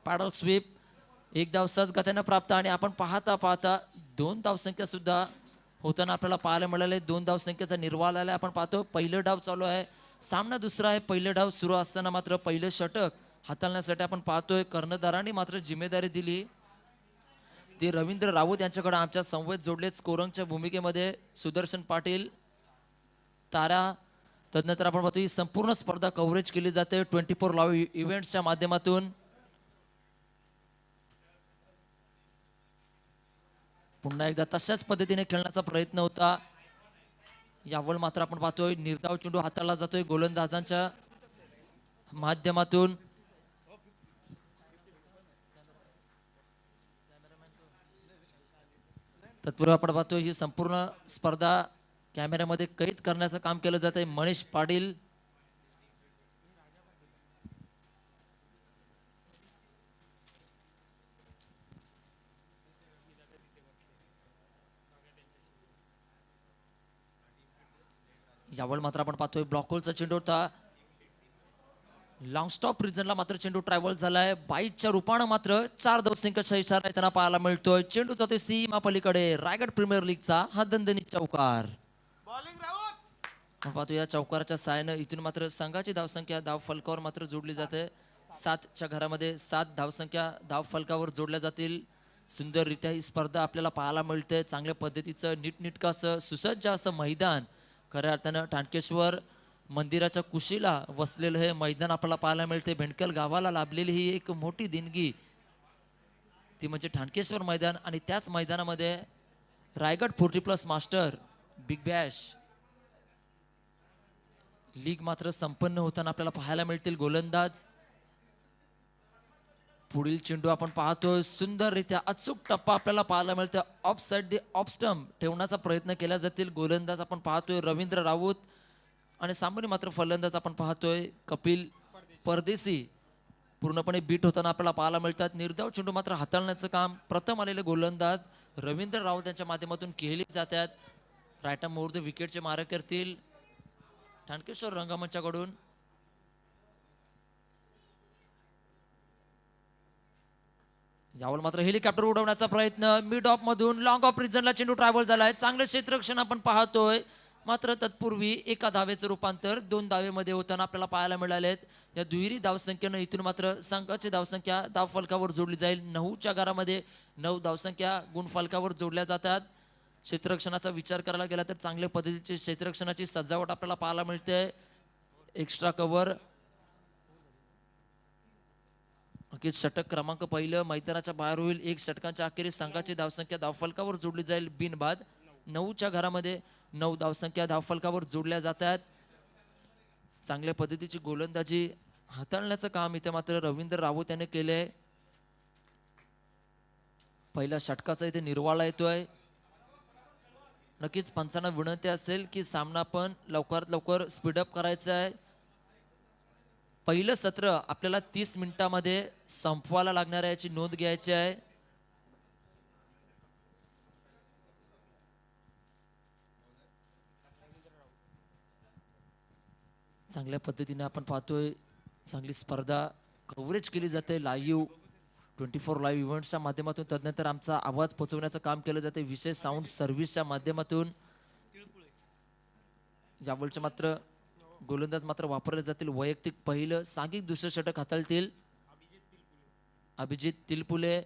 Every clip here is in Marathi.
पॅडल स्वीप, 1 धाव सहज गतीने प्राप्त आणि आपण पाहता पाहता 2 धावसंख्या सुद्धा होताना आपल्याला पाहायला मिळाले. 2 धावसंख्येचा निर्वाळ आला. आपण पाहतो पहिलं डाव चालू आहे, सामना दुसरा आहे. पहिलं डाव सुरू असताना मात्र पहिलं षटक हाताळण्यासाठी आपण पाहतोय कर्णधारांनी मात्र जिम्मेदारी दिली ती रवींद्र राऊत यांच्याकडे. आमच्या संवेद जोडले स्कोरंगच्या भूमिकेमध्ये सुदर्शन पाटील तारा. तदनंतर आपण पाहतो ही संपूर्ण स्पर्धा कव्हरेज केली जाते 24 लाईव्ह इव्हेंट्सच्या माध्यमातून. पुन्हा एकदा तशाच पद्धतीने खेळण्याचा प्रयत्न होता. यावर मात्र आपण पाहतोय निर्धाव चेंडू हाताळला जातोय गोलंदाजांच्या माध्यमातून. तत्पूर्वी आपण पाहतोय ही संपूर्ण स्पर्धा कॅमेऱ्यामध्ये कैद करण्याचं काम केलं जात आहे. मनीष पाटील यावर मात्र आपण पाहतोय ब्लॉकहोलचा चेंडू होता. लॉंग स्टॉप रिजनला मात्र चेंडू ट्रॅव्हल झालाय. बाईटच्या रूपानं मात्र 4 धावसंख्येचा इशारा येताना पाहायला मिळतोय. चेंडू जातोय सीमा पलीकडे. रायगड प्रीमियर लीगचा हा दणदणीत चौकार. आपण पाहतो या चौकाराच्या साहाय्यानं इथून मात्र संघाची धावसंख्या धाव फलकावर मात्र जोडली जाते. 7च्या घरामध्ये 7 धावसंख्या धाव फलकावर जोडल्या जातील. सुंदररित्या ही स्पर्धा आपल्याला पाहायला मिळते. चांगल्या पद्धतीचं नीटनीटकं असं सुसज्ज असं मैदान, खऱ्या अर्थानं ठाणकेश्वर मंदिराच्या कुशीला वसलेलं हे मैदान आपल्याला पाहायला मिळते. भेंडकल गावाला लाभलेली ही एक मोठी देणगी ती म्हणजे ठाणकेश्वर मैदान. आणि त्याच मैदानामध्ये Raigad 40+ master big Bash league मात्र संपन्न होताना आपल्याला पाहायला मिळतील. गोलंदाज पुढील चेंडू आपण पाहतोय सुंदररित्या अचूक टप्पा आपल्याला पाहायला मिळतं. Of side the off stump ठेवण्याचा प्रयत्न केला जातील. गोलंदाज आपण पाहतोय रवींद्र राऊत आणि सामोरे मात्र फलंदाज आपण पाहतोय कपिल परदेशी पूर्णपणे बीट होताना आपल्याला पाहायला मिळतात. निर्धाव चेंडू मात्र हाताळण्याचं काम प्रथम आलेले गोलंदाज रवींद्र राऊत यांच्या माध्यमातून केले जातात. राईट आर्म ओव्हर द विकेटचे मारे करतील ठाणकेश्वर रंगमंचाकडून. यावर मात्र हेलिकॉप्टर उडवण्याचा प्रयत्न मिड ऑफ मधून लॉंग ऑफ रिजनला चेंडू ट्रॅव्हल झालाय. चांगलं क्षेत्ररक्षण आपण पाहतोय. मात्र तत्पूर्वी एका धावेचं रूपांतर 2 धावेमध्ये होताना आपल्याला पाहायला मिळालेत. या दुहेरी धावसंख्येनं इथून मात्र संघाची धावसंख्या धाव फलकावर जोडली जाईल. 9च्या घरामध्ये 9 धावसंख्या गुण फलकावर जोडल्या जातात. क्षेत्ररक्षणाचा विचार करायला गेला तर चांगल्या पद्धतीची क्षेत्ररक्षणाची सजावट आपल्याला पाहायला मिळते. एक्स्ट्रा कव्हर अखेर षटक क्रमांक पहिलं मैदानाच्या बाहेर होईल. 1 षटकांच्या अखेरीस संघाची धावसंख्या धावफलकावर जोडली जाईल बिनबाद. 9च्या घरामध्ये 9 धावसंख्या धावफलकावर जोडल्या जातात. चांगल्या पद्धतीची गोलंदाजी हाताळण्याचं काम इथे मात्र रवींद्र राऊत याने केले. पहिल्या षटकाचा इथे निर्वाळा येतोय. नक्कीच पंचांना विनंती असेल की सामना पण लवकरात लवकर स्पीडअप करायचा आहे. पहिलं सत्र आपल्याला 30 मिनिटांमध्ये संपवायला लागणार आहे याची नोंद घ्यायची आहे. चांगल्या पद्धतीने आपण पाहतोय चांगली स्पर्धा कव्हरेज केली जाते लाईव्ह 24 लाईव्ह इव्हेंट्सच्या माध्यमातून. तदनंतर आमचा आवाज पोहोचवण्याचं काम केलं जाते विशेष साऊंड सर्व्हिसच्या माध्यमातून. यावेळचे मात्र गोलंदाज मात्र वापरले जातील. वैयक्तिक पहिलं सांघिक दुसरं षटक हाताळतील अभिजित तिलपुले.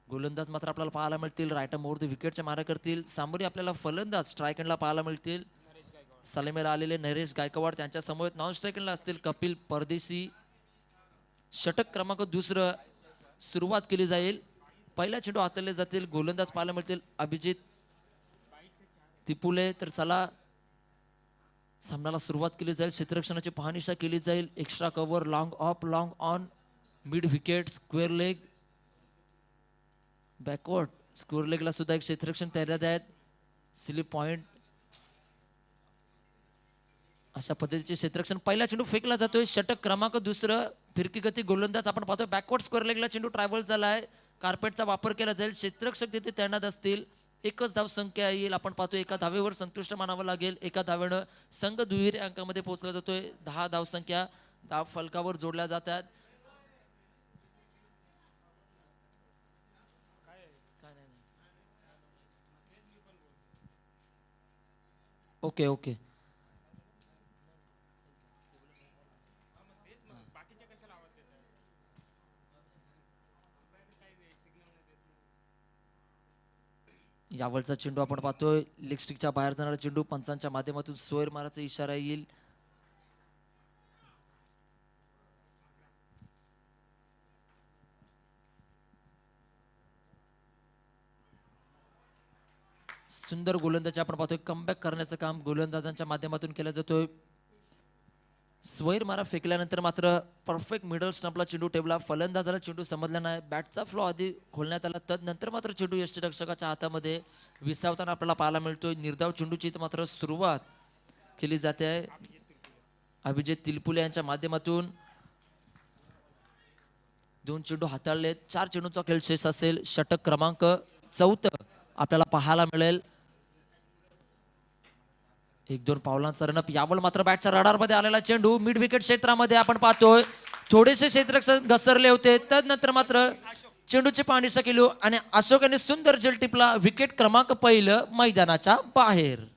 गोलंदाज मात्र आपल्याला पाहायला मिळतील राईट आर्म ओव्हर द विकेटच्या मारा करतील. सामोरे आपल्याला फलंदाज स्ट्राईक एंडला पाहायला मिळतील. सलामीला आलेले नरेश गायकवाड त्यांच्या समोर नॉन स्ट्राईक एंडला असतील कपिल परदेशी. षटक क्रमांक दुसरं सुरुवात केली जाईल. पहिला चेंडू हाताळले जातील. गोलंदाज पाहायला मिळतील अभिजित तिपुले. तर चला सामन्याला सुरुवात केली जाईल. क्षेत्ररक्षणाची पाहणीशा केली जाईल. Extra cover long off long on mid wicket square leg backward. Square लेगला सुद्धा एक क्षेत्ररक्षण तयार आहेत. स्लिप पॉइंट अशा पद्धतीचे क्षेत्ररक्षण. पहिला चेंडू फेकला जातोय. षटक क्रमांक दुसरं फिरकी गती गोलंदाज आपण पाहतोय बॅकवर्ड स्क्वेअर लेगला चेंडू ट्रॅव्हल झालाय. कार्पेटचा वापर केला जाईल. क्षेत्ररक्षक तिथे तैनात असतील. एकच धाव संख्या येईल. आपण पाहतोय एका धावेवर संतुष्ट मानावं लागेल. एका धावेनं संघ दुहेरी अंकामध्ये पोहोचला जातोय. 10 धावसंख्या धाव फलकावर जोडल्या जातात. Okay okay. यावलचा चेंडू आपण पाहतोय, लेग स्टिकच्या बाहेर जाणारा चेंडू, पंचांच्या माध्यमातून सोयर माराचा इशारा येईल. सुंदर गोलंदाजी आपण पाहतोय, कमबॅक करण्याचं काम गोलंदाजांच्या माध्यमातून केलं जातोय. स्वैर मारा फेकल्यानंतर मात्र परफेक्ट मिडल स्टंपला चेंडू ठेवला. फलंदाजाला चेंडू समजला नाही, बॅटचा फ्लो आधी खोलण्यात आला, तदनंतर मात्र चेंडू यष्टीरक्षकाच्या हातामध्ये विसावताना आपल्याला पाहायला मिळतोय. निर्धाव चेंडूची मात्र सुरुवात केली जाते आहे अभिजित तिलपुले यांच्या माध्यमातून. 2 चेंडू हाताळलेत, 4 चेंडूचा खेळ शेष असेल. षटक क्रमांक 4 आपल्याला पाहायला मिळेल. 1-2 पावलांचा रनअप. यावल मात्र बॅटच्या रडारमध्ये आलेला चेंडू मिड विकेट क्षेत्रामध्ये आपण पाहतोय. थोडेसे क्षेत्ररक्षक घसरले होते, तदनंतर मात्र चेंडूची पाहणीचा केली आणि अशोक यांनी सुंदर झेल टिपला. विकेट क्रमांक 1 मैदानाच्या बाहेर.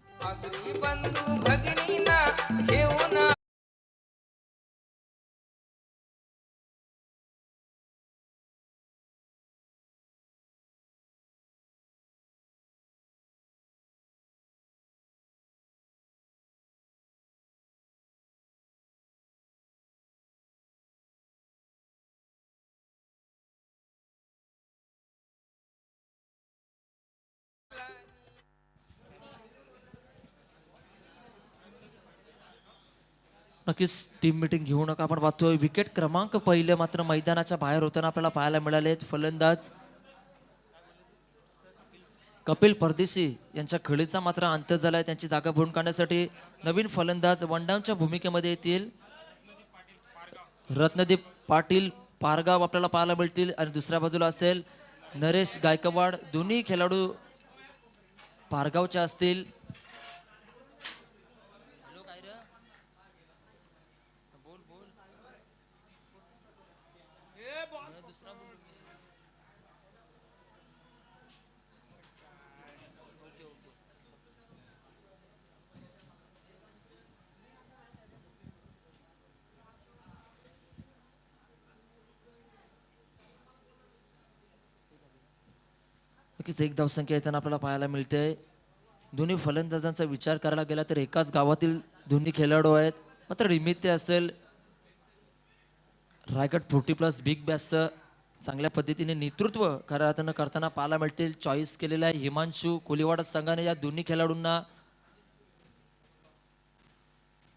नक्कीच टीम मीटिंग घेऊ नका. आपण पाहतोय विकेट क्रमांक 1 मात्र मैदानाच्या बाहेर होताना आपल्याला पाहायला मिळाले. फलंदाज कपिल परदेशी यांच्या खेळीचा मात्र अंत झालाय. त्यांची जागा भरून काढण्यासाठी नवीन फलंदाज वनडाऊनच्या भूमिकेमध्ये येतील. रत्नदीप पाटील पारगाव आपल्याला पाहायला मिळतील आणि दुसऱ्या बाजूला असेल नरेश गायकवाड. दोन्ही खेळाडू पारगावचे असतील. नक्कीच एक धावसंख्या येताना आपल्याला पाहायला मिळते. दोन्ही फलंदाजांचा विचार करायला गेला तर एकाच गावातील दोन्ही खेळाडू आहेत. मात्र निमित्त असेल रायगड 40+ बिग बॅसचं चांगल्या पद्धतीने नेतृत्व खऱ्या अर्थानं करताना पाहायला मिळतील. चॉईस केलेला आहे हिमांशू कोलिवाडा संघाने या दोन्ही खेळाडूंना.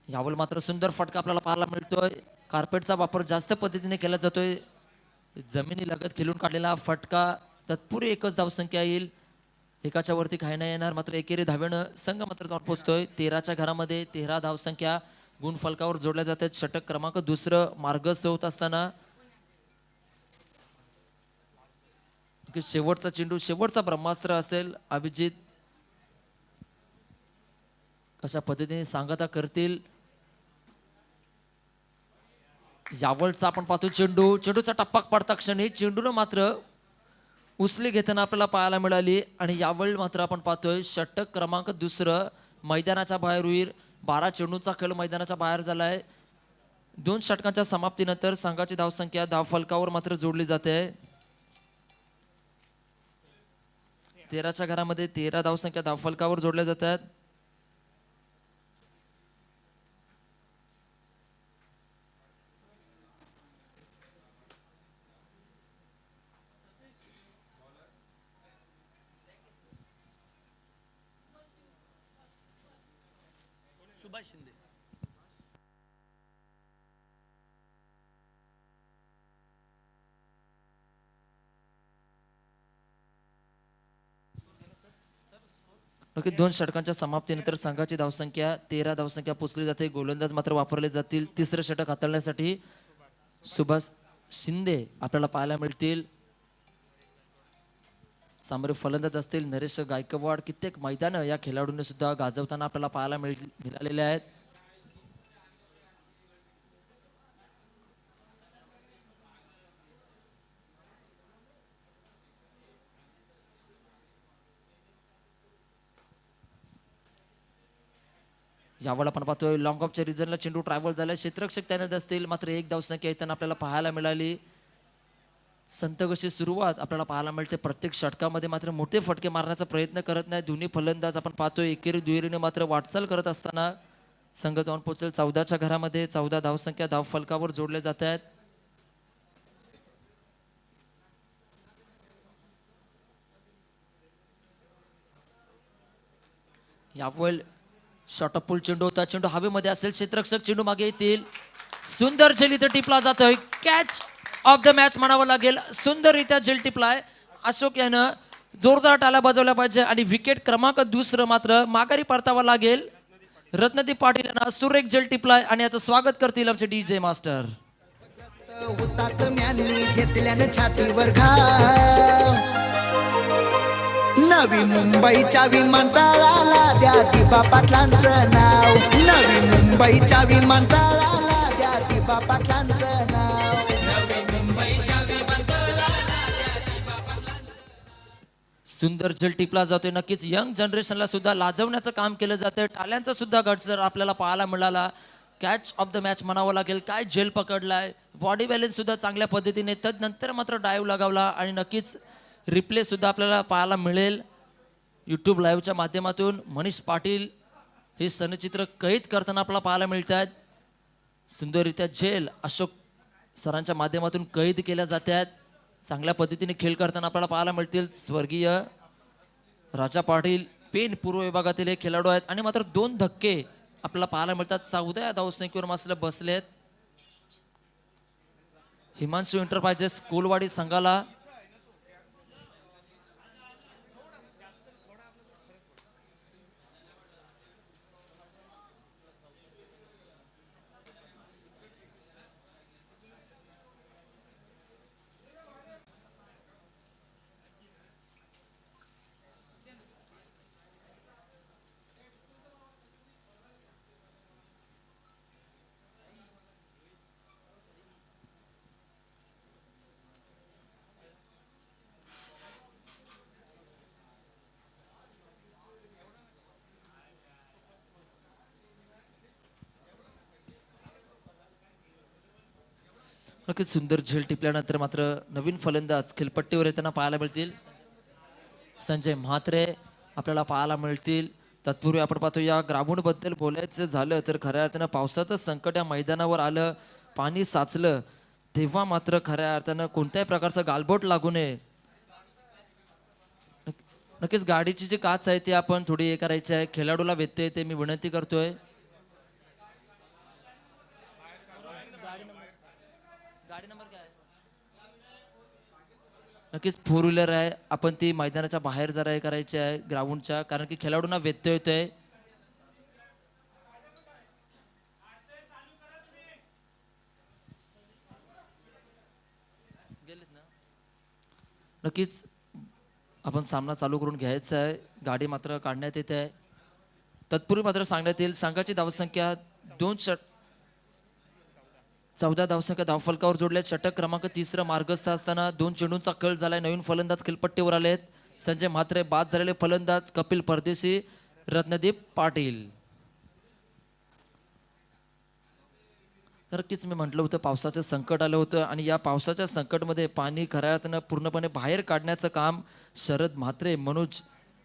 यावल मात्र सुंदर फटका आपल्याला पाहायला मिळतोय. कार्पेटचा वापर जास्त पद्धतीने केला जातोय. जमिनी लगत खेळून काढलेला फटका. तत्पूर्वी एकच धावसंख्या येईल, एकाच्या वरती काही नाही येणार. मात्र एकेरी धावेनं संघ मात्र जाऊन पोहोचतोय. 13च्या घरामध्ये 13 धावसंख्या गुण फलकावर जोडल्या जातात. षटक क्रमांक 2 मार्गस्थ होत असताना शेवटचा चेंडू, शेवटचा ब्रह्मास्त्र असेल. अभिजित कशा पद्धतीने सांगता करतील. यावलचा आपण पाहतो चेंडू, चेंडूचा टप्पा पडता क्षणी चेंडूनं मात्र उचली घेताना आपल्याला पाहायला मिळाली आणि यावल मात्र आपण पाहतोय षटक क्रमांक 2 मैदानाच्या बाहेर होईल. 12 चेंडूचा खेळ मैदानाच्या बाहेर झालाय. 2 षटकांच्या समाप्तीनंतर संघाची धावसंख्या धावफलकावर मात्र जोडली जाते. 13च्या घरामध्ये 13 धावसंख्या धावफलकावर जोडल्या जातात. सुभाष शिंदे. नक्की 2 षटकांच्या समाप्तीनंतर संघाची धावसंख्या 13 धावसंख्या पोचली जाते. गोलंदाज मात्र वापरले जातील. तिसरं षटक हाताळण्यासाठी सुभाष शिंदे आपल्याला पाहायला मिळतील. सामोरे फलंदाज असतील नरेश गायकवाड. कित्येक मैदान या खेळाडूंनी सुद्धा गाजवताना आपल्याला पाहायला मिळालेले आहेत. यावेळेला आपण पाहतोय लॉंग ऑफच्या रिझनला चेंडू ट्रॅव्हल झाला, क्षेत्ररक्षक त्याने असतील, मात्र एक धावसंख्या येताना आपल्याला पाहायला मिळाली. संत कशी सुरुवात आपल्याला पाहायला मिळते. प्रत्येक षटकामध्ये मात्र मोठे फटके मारण्याचा प्रयत्न करत नाही दोन्ही फलंदाज. आपण पाहतोय एकेरी दुहेरीने मात्र वाटचाल करत असताना संघ जाऊन पोहोचेल 14च्या घरामध्ये. 14 धावसंख्या धाव फलकावर जोडले जात आहेत. यावेळी शॉटपूल चेंडू होता, चेंडू हवेमध्ये असेल, क्षेत्ररक्षक चेंडू मागे येतील. सुंदर झेल इथे टिपला जातोय. कॅच ऑफ द मॅच म्हणावं लागेल. सुंदररित्या झेल टिपलाय. अशोक यानं जोरदार टाळ्या बजावल्या पाहिजे आणि विकेट क्रमांक दुसरं मात्र माघारी परतावा लागेल. रत्नदीप पाटील यांना सुरेख झेल टिपलाय आणि याचं स्वागत करतील आमचे डीजे मास्टर. हुतात्म्यांनी घेतल्यानं छातीवर घाव. नवी मुंबईच्या विमानतळाला द्या दिबा पाटलांचं नाव. नवी मुंबईच्या विमानतळाला द्या दिबा पाटलांचं नाव. सुंदर झेल टिपला जातोय. नक्कीच यंग जनरेशनला सुद्धा लाजवण्याचं काम केलं जातं. टाळ्यांचा सुद्धा गट जर आपल्याला पाहायला मिळाला. कॅच ऑफ द मॅच म्हणावं लागेल. काय झेल पकडलाय, बॉडी बॅलन्स सुद्धा चांगल्या पद्धतीने. तदनंतर मात्र डाईव्ह लगावला आणि नक्कीच रिप्ले सुद्धा आपल्याला पाहायला मिळेल यूट्यूब लाईव्हच्या माध्यमातून. मनीष पाटील हे सनचित्र कैद करताना आपल्याला पाहायला मिळत आहेत. सुंदररित्या झेल अशोक सरांच्या माध्यमातून कैद केल्या जातात. चांगल्या पद्धतीने खेळ करताना आपल्याला पाहायला मिळतील. स्वर्गीय राजा पाटील पेन पूर्व विभागातील एक खेळाडू आहेत आणि मात्र 2 धक्के आपल्याला पाहायला मिळतात. 14 धावसंख्येवर मात्र बसलेत. हिमांशू एंटरप्राइजेस कोलवाडी संघाला नक्कीच सुंदर झेल टिपल्यानंतर मात्र नवीन फलंदाज खेळपट्टीवर येताना पाहायला मिळतील. संजय म्हात्रे आपल्याला पाहायला मिळतील. तत्पूर्वी आपण पाहतो या ग्राउंड बद्दल बोलायचं झालं तर खऱ्या अर्थानं पावसाचं संकट या मैदानावर आलं, पाणी साचलं, तेव्हा मात्र खऱ्या अर्थानं कोणत्याही प्रकारचं गालबोट लागू नये. नक्कीच गाडीची जी काच आहे ती आपण थोडी हे करायची आहे. खेळाडूला व्यत्यय ते मी विनंती करतोय. गाडी नंबर काय? नक्कीच 4 व्हीलर आहे. आपण ती मैदानाच्या बाहेर जरा हे करायची आहे ग्राउंडच्या, कारण की खेळाडूंना व्यत्यय येतोय. नक्कीच आपण सामना चालू करून घ्यायचा आहे. गाडी मात्र काढण्यात येते आहे. तत्पूर्वी मात्र सांगण्यात येईल संघाची धावसंख्या 14 धावसंख्या धावफलकावर जोडल्यात. षटक क्रमांक 3 मार्गस्थ असताना 2 चेंडूंचा कळ झालाय. नवीन फलंदाज खेळपट्टीवर आलेत. संजय म्हात्रे, बाद झालेले फलंदाज कपिल परदेशी, रत्नदीप पाटील. नक्कीच मी म्हटलं होतं पावसाचं संकट आलं होतं आणि या पावसाच्या संकटमध्ये पाणी खऱ्या अर्थानं पूर्णपणे बाहेर काढण्याचं काम शरद म्हात्रे, मनोज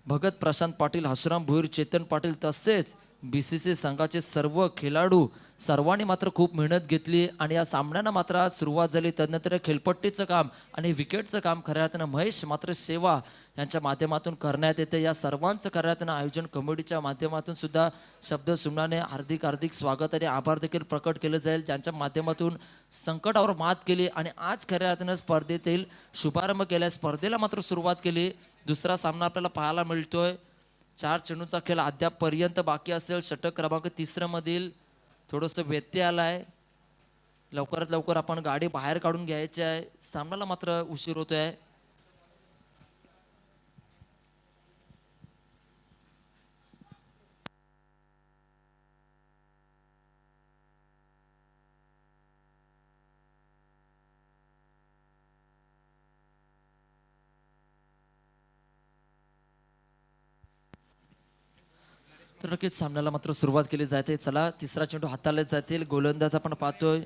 भगत, प्रशांत पाटील, हसुराम भोईर, चेतन पाटील तसेच BCCI संघाचे सर्व खेळाडू सर्वांनी मात्र खूप मेहनत घेतली आणि या सामन्यानं मात्र आज सुरुवात झाली. त्यानंतर खेळपट्टीचं काम आणि विकेटचं काम खऱ्या अर्थानं महेश मात्र सेवा यांच्या माध्यमातून करण्यात येते. या सर्वांचं खऱ्या अर्थानं आयोजन कमिटीच्या माध्यमातून सुद्धा शब्द सुमनाने हार्दिक स्वागत आणि आभार देखील प्रकट केलं जाईल, ज्यांच्या माध्यमातून संकटावर मात केली आणि आज खऱ्या अर्थानं स्पर्धेतील शुभारंभ केला. स्पर्धेला मात्र सुरुवात केली. दुसरा सामना आपल्याला पाहायला मिळतोय. 4 चेंडूचा खेळ अद्यापपर्यंत बाकी असेल. षटक क्रमांक 3 मधील थोडंसं व्यत्यय आलाय. लवकरात लवकर आपण गाडी बाहेर काढून घ्यायची आहे. सामन्याला मात्र उशीर होतोय. तर नक्कीच सामन्याला मात्र सुरुवात केली जाते. चला तिसरा चेंडू हाताळले जातील. गोलंदाज आपण पाहतोय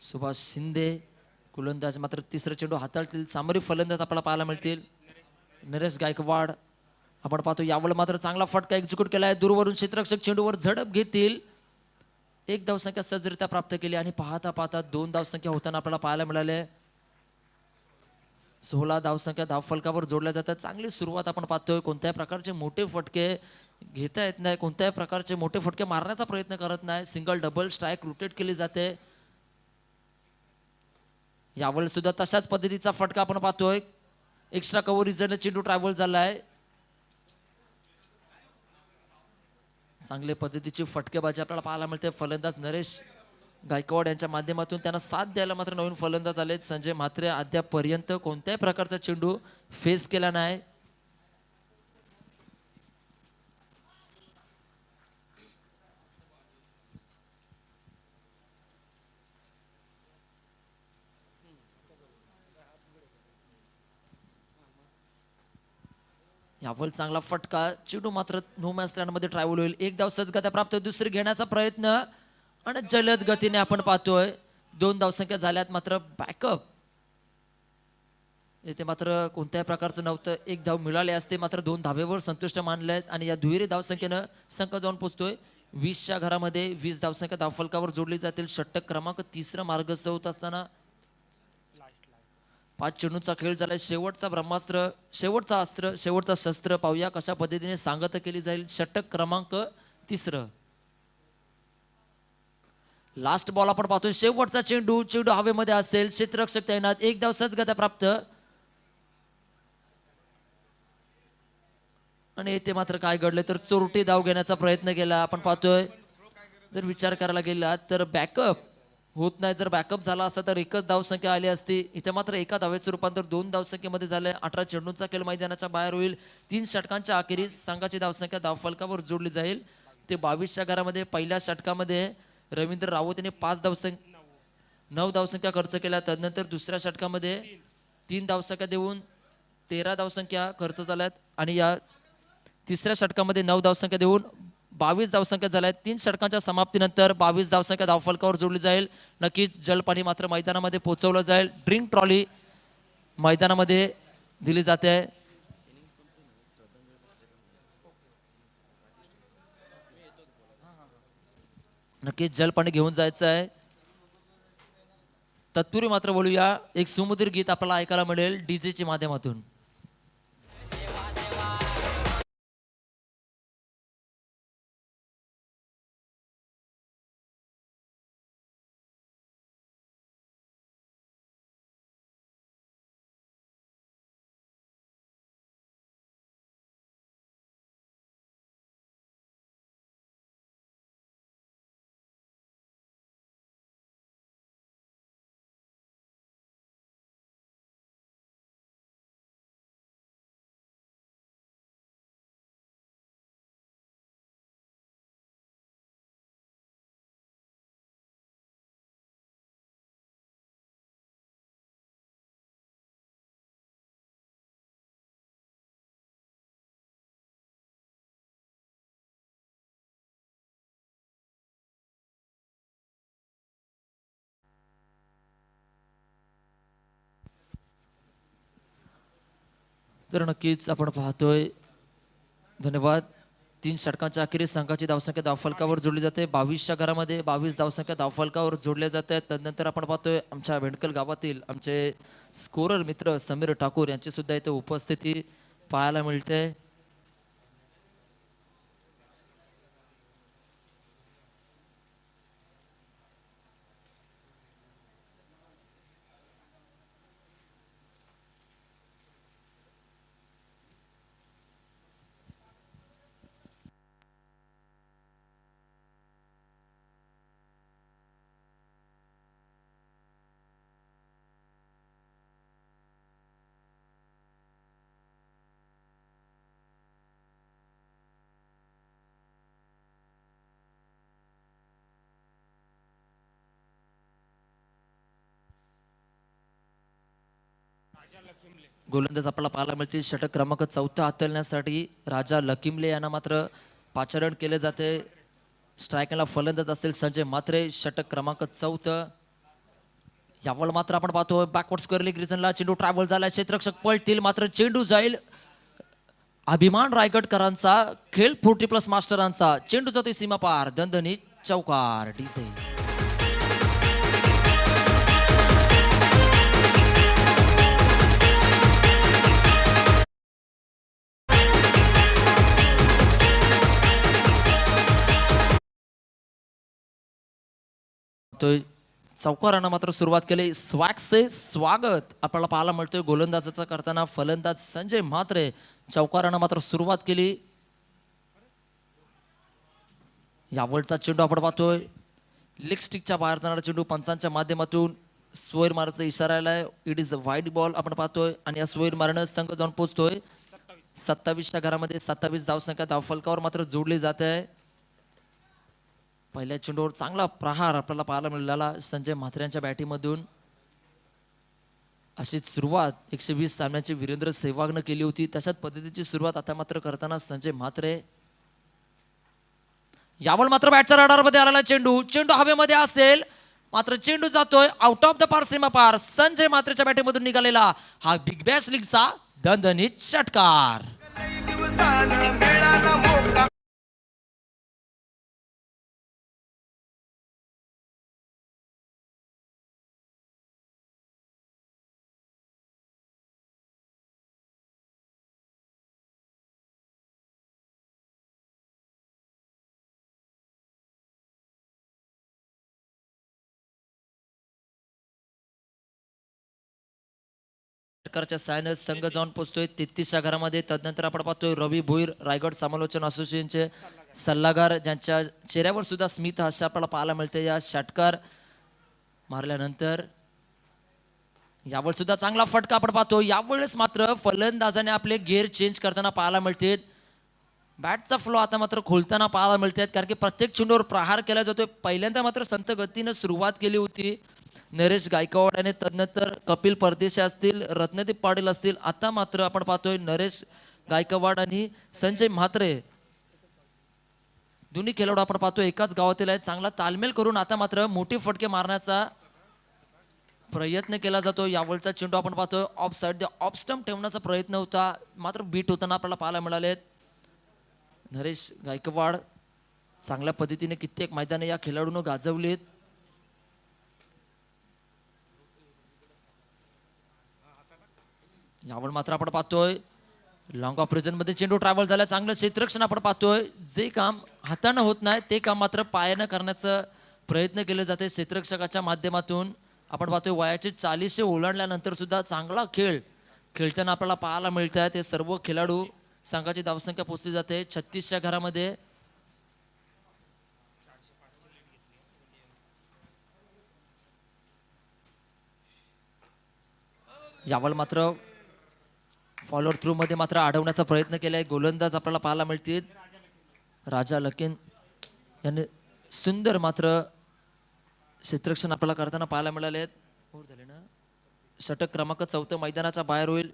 सुभाष शिंदे. गोलंदाज मात्र तिसरा चेंडू हाताळतील. सामोरे फलंदाज आपल्याला पाहायला मिळतील नरेश गायकवाड. आपण पाहतो यावेळी मात्र चांगला फटका एक्झिक्यूट केलाय. दूरवरून क्षेत्ररक्षक चेंडूवर झडप घेतील. एक धावसंख्या सहजरित्या प्राप्त केली आणि पाहता पाहता 2 धावसंख्या होताना आपल्याला पाहायला मिळाले. 16 धावसंख्या धावफलकावर जोडल्या जातात. चांगली सुरुवात आपण पाहतोय. कोणत्याही प्रकारचे मोठे फटके घेता येत नाही. कोणत्याही प्रकारचे मोठे फटके मारण्याचा प्रयत्न करत नाही. सिंगल डबल स्ट्राईक रोटेट केली जाते. यावेळी सुद्धा तशाच पद्धतीचा फटका आपण पाहतोय. एक्स्ट्रा कव्हर रिझन चेंडू ट्रॅव्हल झालाय. चांगल्या पद्धतीची फटकेबाजी आपल्याला पाहायला मिळते. फलंदाज नरेश गायकवाड यांच्या माध्यमातून त्यांना साथ द्यायला मात्र नवीन फलंदाज आले. संजय म्हात्रे अद्यापपर्यंत कोणत्याही प्रकारचा चेंडू फेस केला नाही. यावर चांगला फटका. चेंडू मात्र नो मॅच मध्ये ट्रॅव्हल होईल. एक धाव सजगत्या प्राप्त. दुसरी घेण्याचा प्रयत्न आणि जलद गतीने आपण पाहतोय 2 धावसंख्या झाल्यात. मात्र बॅकअप येथे मात्र कोणत्याही प्रकारचं नव्हतं. एक धाव मिळाले असते मात्र 2 धावेवर संतुष्ट मानले आहेत आणि या दुहेरी धावसंख्येनं संघ जाऊन पोहोचतोय 20च्या घरामध्ये. 20 धावसंख्या धावफलकावर जोडली जातील. षटक क्रमांक 3 मार्गस्थ होत असताना 5 चेंडूंचा खेळ झालाय. शेवटचा ब्रह्मास्त्र, शेवटचा अस्त्र, शेवटचा शस्त्र. पाहूया कशा पद्धतीने सांगता केली जाईल. षटक क्रमांक 3. लास्ट बॉल आपण पाहतोय. शेवटचा चेंडू. चेंडू हवेमध्ये असेल. क्षेत्ररक्षक तैनात. एक धाव सहजगत्या प्राप्त आणि येथे मात्र काय घडले तर चोरटी धाव घेण्याचा प्रयत्न केला. आपण पाहतोय जर विचार करायला गेला तर बॅकअप होत नाही. जर बॅकअप झाला असता तर एकच धावसंख्या आली असती. इथे मात्र एका धावेचं रूपांतर 2 धावसंख्येमध्ये झालंय. 18 चेंडूंचा खेळ मैदानाच्या बाहेर होईल. 3 षटकांच्या अखेरीस संघाची धावसंख्या धावफलकावर जोडली जाईल. ते 22च्या घरामध्ये पहिल्या षटकामध्ये रवींद्र राऊत यांनी 9 धावसंख्या खर्च केल्या. तदनंतर दुसऱ्या षटकामध्ये 3 धावसंख्या देऊन 13 धावसंख्या खर्च झाल्यात आणि या तिसऱ्या षटकामध्ये 9 धावसंख्या देऊन 22 धावसंख्या झाल्या. 3 षटकांच्या समाप्तीनंतर 22 धावसंख्या धावफलकावर जोडली जाईल. नक्कीच जलपाणी मात्र मैदानामध्ये पोहोचवलं जाईल. ड्रिंक ट्रॉली मैदानामध्ये दिली जाते. नक्कीच जलपाणी घेऊन जायचं आहे. तत्पूर्वी मात्र बोलूया एक सुमधुर गीत आपल्याला ऐकायला मिळेल डीजेच्या माध्यमातून. तर नक्कीच आपण पाहतोय. धन्यवाद. 3 षटकांच्या अखेरीस संघाची धावसंख्या धावफलकावर जोडली जाते. 22च्या घरामध्ये 22 धावसंख्या धावफलकावर जोडल्या जात आहेत. तदनंतर आपण पाहतोय आमच्या भेंडकल गावातील आमचे स्कोरर मित्र समीर ठाकूर यांची सुद्धा इथे उपस्थिती पाहायला मिळते. गोलंदाज आपल्याला पाहायला मिळतील. षटक क्रमांक 4 हाताळण्यासाठी राजा लकिमले यांना मात्र पाचारण केले जाते. स्ट्रायकरला फलंदाज असतील संजय म्हात्रे. षटक क्रमांक 4. यावर मात्र आपण पाहतोय बॅकवर्ड स्क्वेअर लेग रिजनला चेंडू ट्रॅव्हल झाला. क्षेत्ररक्षक पळतील मात्र चेंडू जाईल. अभिमान रायगडकरांचा, खेळ 40+ मास्टरांचा. चेंडू जातो सीमा पार. दणदणीत चौकार. डीजे चौकारानं मात्र सुरुवात केली. स्वॅगचे स्वागत आपल्याला पाहायला मिळतोय. गोलंदाजाचा करताना फलंदाज संजय म्हात्रे चौकारानं मात्र सुरुवात केली. यावरचा चेंडू आपण पाहतोय लेग स्टिकच्या बाहेर जाणारा चेंडू पंचांच्या माध्यमातून स्वेर मारायचा इशारा आलाय. It is a wide ball आपण पाहतोय आणि या स्वेर मारण्यात संघ जाऊन पोहोचतोय 27च्या घरामध्ये. 27 धावसंख्या धावफलकावर मात्र जोडली जाते आहे. पहिल्या चेंडूवर चांगला प्रहार आपल्याला पाहायला मिळाला संजय म्हात्रेंच्या बॅटिंगमधून. अशीच सुरुवात 120 सामन्याची वीरेंद्र सेहवागनं केली होती. तशाच पद्धतीची सुरुवात आता मात्र करताना संजय म्हात्रे. यावर मात्र बॅटच्या रडारमध्ये आलेला चेंडू. चेंडू हवेमध्ये असेल मात्र चेंडू जातोय आउट ऑफ द पार, सीमा पार. संजय म्हात्रेच्या बॅटिंगमधून निघालेला हा बिग बॅश लीगचा दणदणीत षटकार. षटकाराच्या साहाय्याने संघ जाऊन पोहोचतोय 33च्या घरामध्ये. तदनंतर आपण पाहतोय रवी भोईर रायगड समालोचन असोसिएशनचे सल्लागार, ज्यांच्या चेहऱ्यावर सुद्धा स्मित हास्य आपल्याला पाहायला मिळते. या षटकार मारल्यानंतर यावर सुद्धा चांगला फटका आपण पाहतो. यावेळेस मात्र फलंदाजाने आपले गिअर चेंज करताना पाहायला मिळते. बॅटचा फ्लो आता मात्र खोलताना पाहायला मिळतात, कारण की प्रत्येक चेंडूवर प्रहार केला जातोय. पहिल्यांदा मात्र संत गतीनं सुरुवात केली होती नरेश गायकवाड आणि तदनंतर कपिल परदेशी असतील, रत्नदीप पाटील असतील. आता मात्र आपण पाहतोय नरेश गायकवाड आणि संजय म्हात्रे दोन्ही खेळाडू आपण पाहतोय एकाच गावातील आहेत. चांगला तालमेल करून आता मात्र मोठी फटके मारण्याचा प्रयत्न केला जातो. यावरचा चेंडू आपण पाहतोय ऑफ साइड, ऑफ स्टंप ठेवण्याचा प्रयत्न होता मात्र बीट होताना आपल्याला पाहायला मिळाले. नरेश गायकवाड चांगल्या पद्धतीने कित्येक मैदाने या खेळाडूंना गाजवलीत. यावर मात्र आपण पाहतोय लॉंग ऑफ रिजन मध्ये चेंडू ट्रॅव्हल झाला. चांगलं क्षेत्ररक्षण आपण पाहतोय. जे काम हातानं होत नाही ते काम मात्र पायानं करण्याचा प्रयत्न केले जाते क्षेत्ररक्षकाच्या माध्यमातून. आपण पाहतोय वयाचे 40 ओलांडल्यानंतर सुद्धा चांगला खेळ खेळताना आपल्याला पाहायला मिळत आहे. ते सर्व खेळाडू संघाची धावसंख्या पोहोचली जाते 36च्या घरामध्ये. यावर मात्र फॉलोअर थ्रू मध्ये मात्र अडवण्याचा प्रयत्न केलाय. गोलंदाज आपल्याला पाहायला मिळतील राजा लकीन यांनी सुंदर मात्र क्षेत्ररक्षण आपल्याला करताना पाहायला मिळाले. षटक क्रमांक 4 मैदानाच्या बाहेर होईल.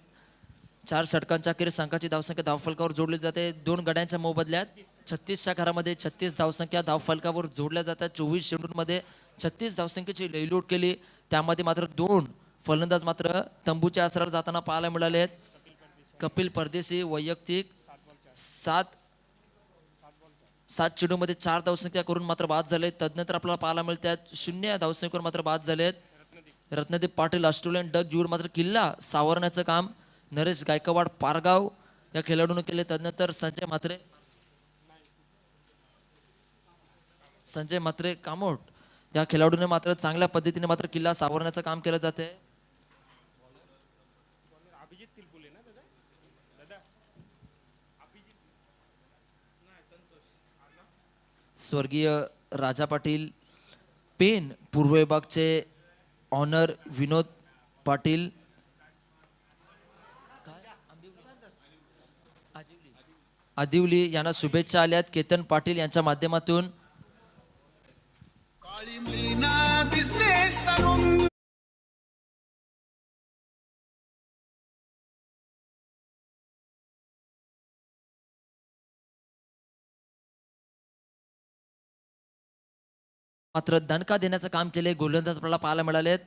4 षटकांच्या अखेर संघाची धावसंख्या धावफलकावर जोडली जाते. 2 गड्यांच्या मोबदल्यात 36च्या घरामध्ये 36 धावसंख्या धावफलकावर जोडल्या जातात. 24 चेंडूंमध्ये 36 धावसंख्येची लयलूट केली. त्यामध्ये मात्र 2 फलंदाज मात्र तंबूच्या आसरावर जाताना पाहायला मिळाले. कपिल परदेशी वैयक्तिक 7 चेंडूमध्ये 4 धावसंख्या करून मात्र बाद झाले. तदनंतर आपल्याला पाहायला मिळतात 0 धावसंख्येवर मात्र बाद झालेत. रत्नदीप पाटील ऑस्ट्रेलियन डग घेऊन मात्र किल्ला सावरण्याचं काम नरेश गायकवाड पारगाव या खेळाडूने केले. तदनंतर संजय म्हात्रे कामोट या खेळाडूने मात्र चांगल्या पद्धतीने मात्र किल्ला सावरण्याचं काम केलं जाते. स्वर्गीय राजा पाटील पेन पूर्व विभागचे ऑनर विनोद पाटील आदिवली यांना शुभेच्छा आल्यात केतन पाटील यांच्या माध्यमातून. मात्र दणका देण्याचं काम केले गोलंदाज आपल्याला पाहायला मिळालेत.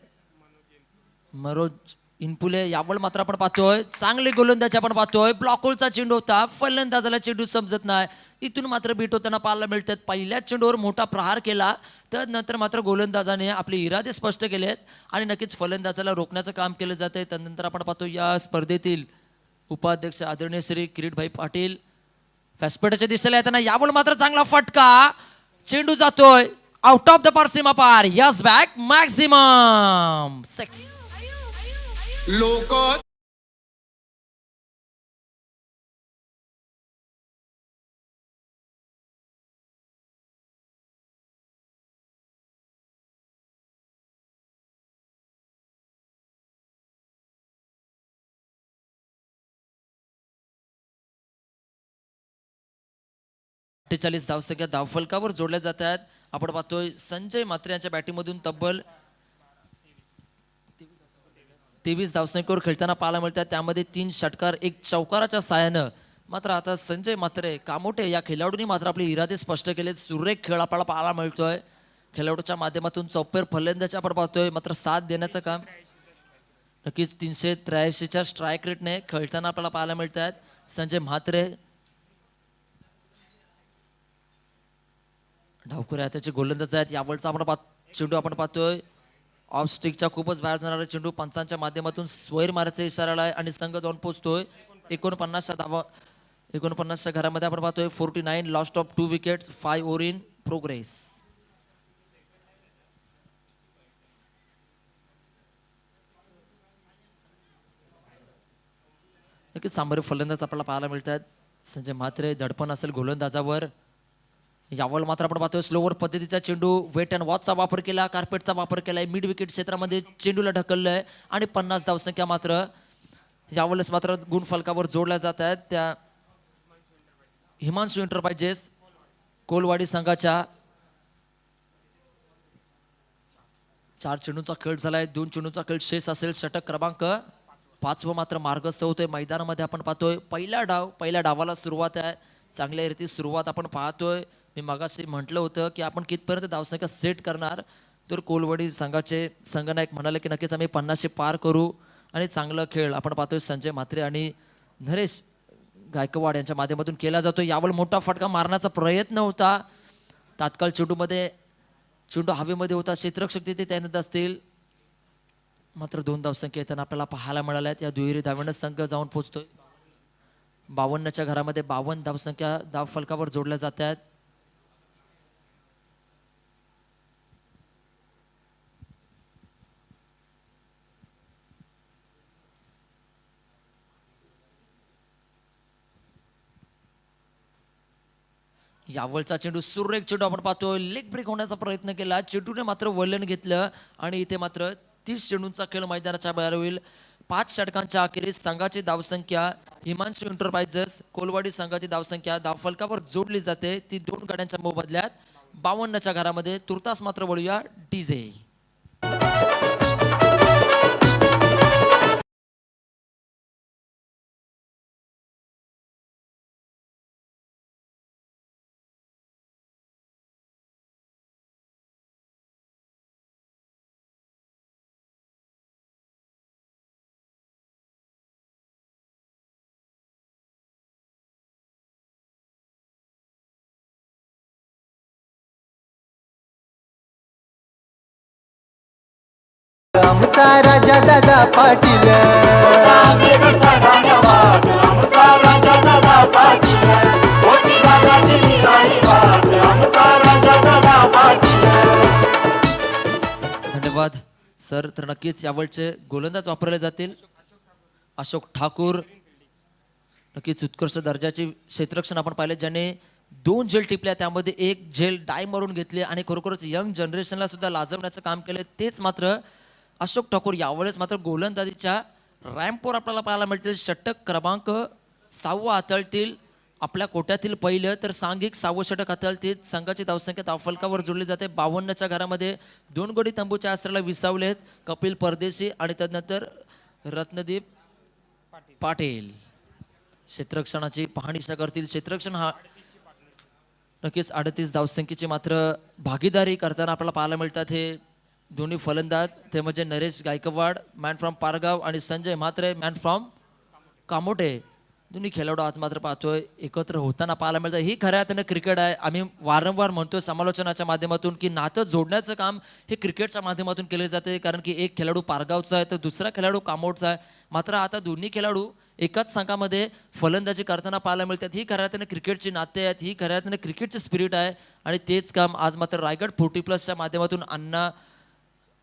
मनोज इनपुले यावर मात्र आपण पाहतोय चांगले गोलंदाज आपण पाहतोय. ब्लॉकहोलचा चेंडू होता, फलंदाजाला चेंडू समजत नाही. इथून मात्र बीट होताना पाहायला मिळतात. पहिल्याच चेंडूवर मोठा प्रहार केला, तर नंतर मात्र गोलंदाजाने आपले इरादे स्पष्ट केलेत आणि नक्कीच फलंदाजाला रोखण्याचं काम केलं जातंय. त्यानंतर आपण पाहतो या स्पर्धेतील उपाध्यक्ष आदरणीय श्री किरीटभाई पाटील व्यासपीठाच्या दिशेला येताना. यावर मात्र चांगला फटका, चेंडू जातोय आउट ऑफ द पार, सीमा पार. Yes back maximum 6. लोक 48 धावसंख्या धावफलकावर जोडल्या जात आहेत. आपण पाहतोय संजय म्हात्रे यांच्या बॅटिंगमधून तब्बल 23 धावसंख्येवर खेळताना पाहायला मिळतात. त्यामध्ये 3 षटकार 1 चौकाराच्या साहाय्यानं. मात्र आता संजय म्हात्रे कामोटे या खेळाडूंनी मात्र आपले इरादे स्पष्ट केलेत. सुरेख खेळ आपल्याला पाहायला मिळतोय. खेळाडूच्या माध्यमातून चौपेर फलंदाजी आपण पाहतोय, मात्र साथ देण्याचं काम नक्कीच 383च्या स्ट्राईक रेटने खेळताना आपल्याला पाहायला मिळत आहेत. संजय म्हात्रे डावखुऱ्या त्याचे गोलंदाज आहेत. यावरचा आपण चेंडू आपण पाहतोय ऑफ स्टिकच्या खूपच बाहेर जाणारा चेंडू पंचांच्या माध्यमातून स्वैर मारायचा इशारा आहे आणि संघ जाऊन पोहोचतोय 49च्या धावा. 49च्या घरामध्ये आपण पाहतोय 49 lost of 2 wickets 5 over in progress. नक्कीच सामोरे फलंदाज आपल्याला पाहायला मिळतात. संजय म्हात्रे धडपण असेल गोलंदाजावर. यावर मात्र आपण पाहतोय स्लोवर पद्धतीचा चेंडू, वेट अँड वॉचचा वापर केला, कार्पेटचा वापर केलाय, मिड विकेट क्षेत्रामध्ये चेंडूला ढकललंय आणि 50 धावसंख्या मात्र यावेळेस मात्र गुण फलकावर जोडल्या जात आहेत. त्या हिमांशू एंटरप्राइजेस कोलवाडी संघाच्या 4 चेंडूंचा खेळ झालाय. 2 चेंडूंचा खेळ शेष असेल. षटक क्रमांक 5 मात्र मार्गस्थ होतोय. मैदानामध्ये आपण पाहतोय पहिल्या डावाला सुरुवात आहे. चांगल्या रीती सुरुवात आपण पाहतोय. मी मगाशी म्हटलं होतं की आपण कितपर्यंत धावसंख्या सेट करणार, तर कोलवाडी संघाचे संघनायक म्हणाले की नक्कीच आम्ही 50 पार करू. आणि चांगला खेळ आपण पाहतोय संजय म्हात्रे आणि नरेश गायकवाड यांच्या माध्यमातून केला जातो. यावर मोठा फटका मारण्याचा प्रयत्न होता. तात्काळ चेंडू हवेमध्ये होता. क्षेत्ररक्षक तिथे तैनात असतील. मात्र 2 धावसंख्या येताना आपल्याला पाहायला मिळाल्यात. या दुहेरी धाव्यानं संघ जाऊन पोहोचतोय 52च्या घरामध्ये. 52 धावसंख्या धाव फलकावर जोडल्या जात आहेत. यावलचा चेंडू सुरेख चेंडू आपण पाहतोय. लेग ब्रेक होण्याचा प्रयत्न केला, चेंडूने मात्र वलन घेतलं आणि इथे मात्र 30 चेंडूंचा खेळ मैदानाच्या बाहेर होईल. 5 षटकांच्या अखेरीस संघाची धावसंख्या हिमांशू एंटरप्राइजेस कोलवाडी संघाची धावसंख्या धावफलकावर जोडली जाते. ती 2 गाड्यांच्या मोबदल्यात 52च्या घरामध्ये. तुर्तास मात्र वळूया डीजे. आमचा राजा दादा पाटील, धन्यवाद सर. तर नक्कीच यावरचे गोलंदाज वापरले जातील. अशोक ठाकूर नक्कीच उत्कृष्ट दर्जाची क्षेत्ररक्षण आपण पाहिले, ज्याने 2 झेल टिपल्या, त्यामध्ये 1 झेल डाय मारून घेतली आणि खरोखरच यंग जनरेशनला सुद्धा लाजवण्याचं काम केलं. तेच मात्र अशोक ठाकूर यावेळेस मात्र गोलंदाजीच्या रॅम्पवर आपल्याला पाहायला मिळतील. षटक क्रमांक 6 हाताळतील. आपल्या कोट्यातील पहिलं तर सांघिक 6वं षटक हाताळतील. संघाची धावसंख्या धावफलकावर जोडली जाते. 52च्या घरामध्ये 2 गडी तंबूच्या आसऱ्याला विसावलेत कपिल परदेशी आणि त्यानंतर रत्नदीप पाटील. क्षेत्ररक्षणाची पाहणी करतील. क्षेत्ररक्षण हा नक्कीच 38 धावसंख्येची मात्र भागीदारी करताना आपल्याला पाहायला मिळतात हे दोन्ही फलंदाज, ते म्हणजे नरेश गायकवाड मॅन फ्रॉम पारगाव आणि संजय म्हात्रे मॅन फ्रॉम कामोठे. दोन्ही खेळाडू आज मात्र पाहतोय एकत्र होताना पाहायला मिळतं. ही खऱ्या अर्थानं क्रिकेट आहे. आम्ही वारंवार म्हणतोय समालोचनाच्या माध्यमातून की नातं जोडण्याचं काम हे क्रिकेटच्या माध्यमातून केले जाते, कारण की एक खेळाडू पारगावचा आहे तर दुसरा खेळाडू कामोठचा आहे. मात्र आता दोन्ही खेळाडू एकाच संघामध्ये फलंदाजी करताना पाहायला मिळतात. ही खऱ्या अर्थानं क्रिकेटची नाते आहेत, ही खऱ्या अर्थानं क्रिकेटचे स्पिरिट आहे आणि तेच काम आज मात्र रायगड 40+ माध्यमातून अण्णा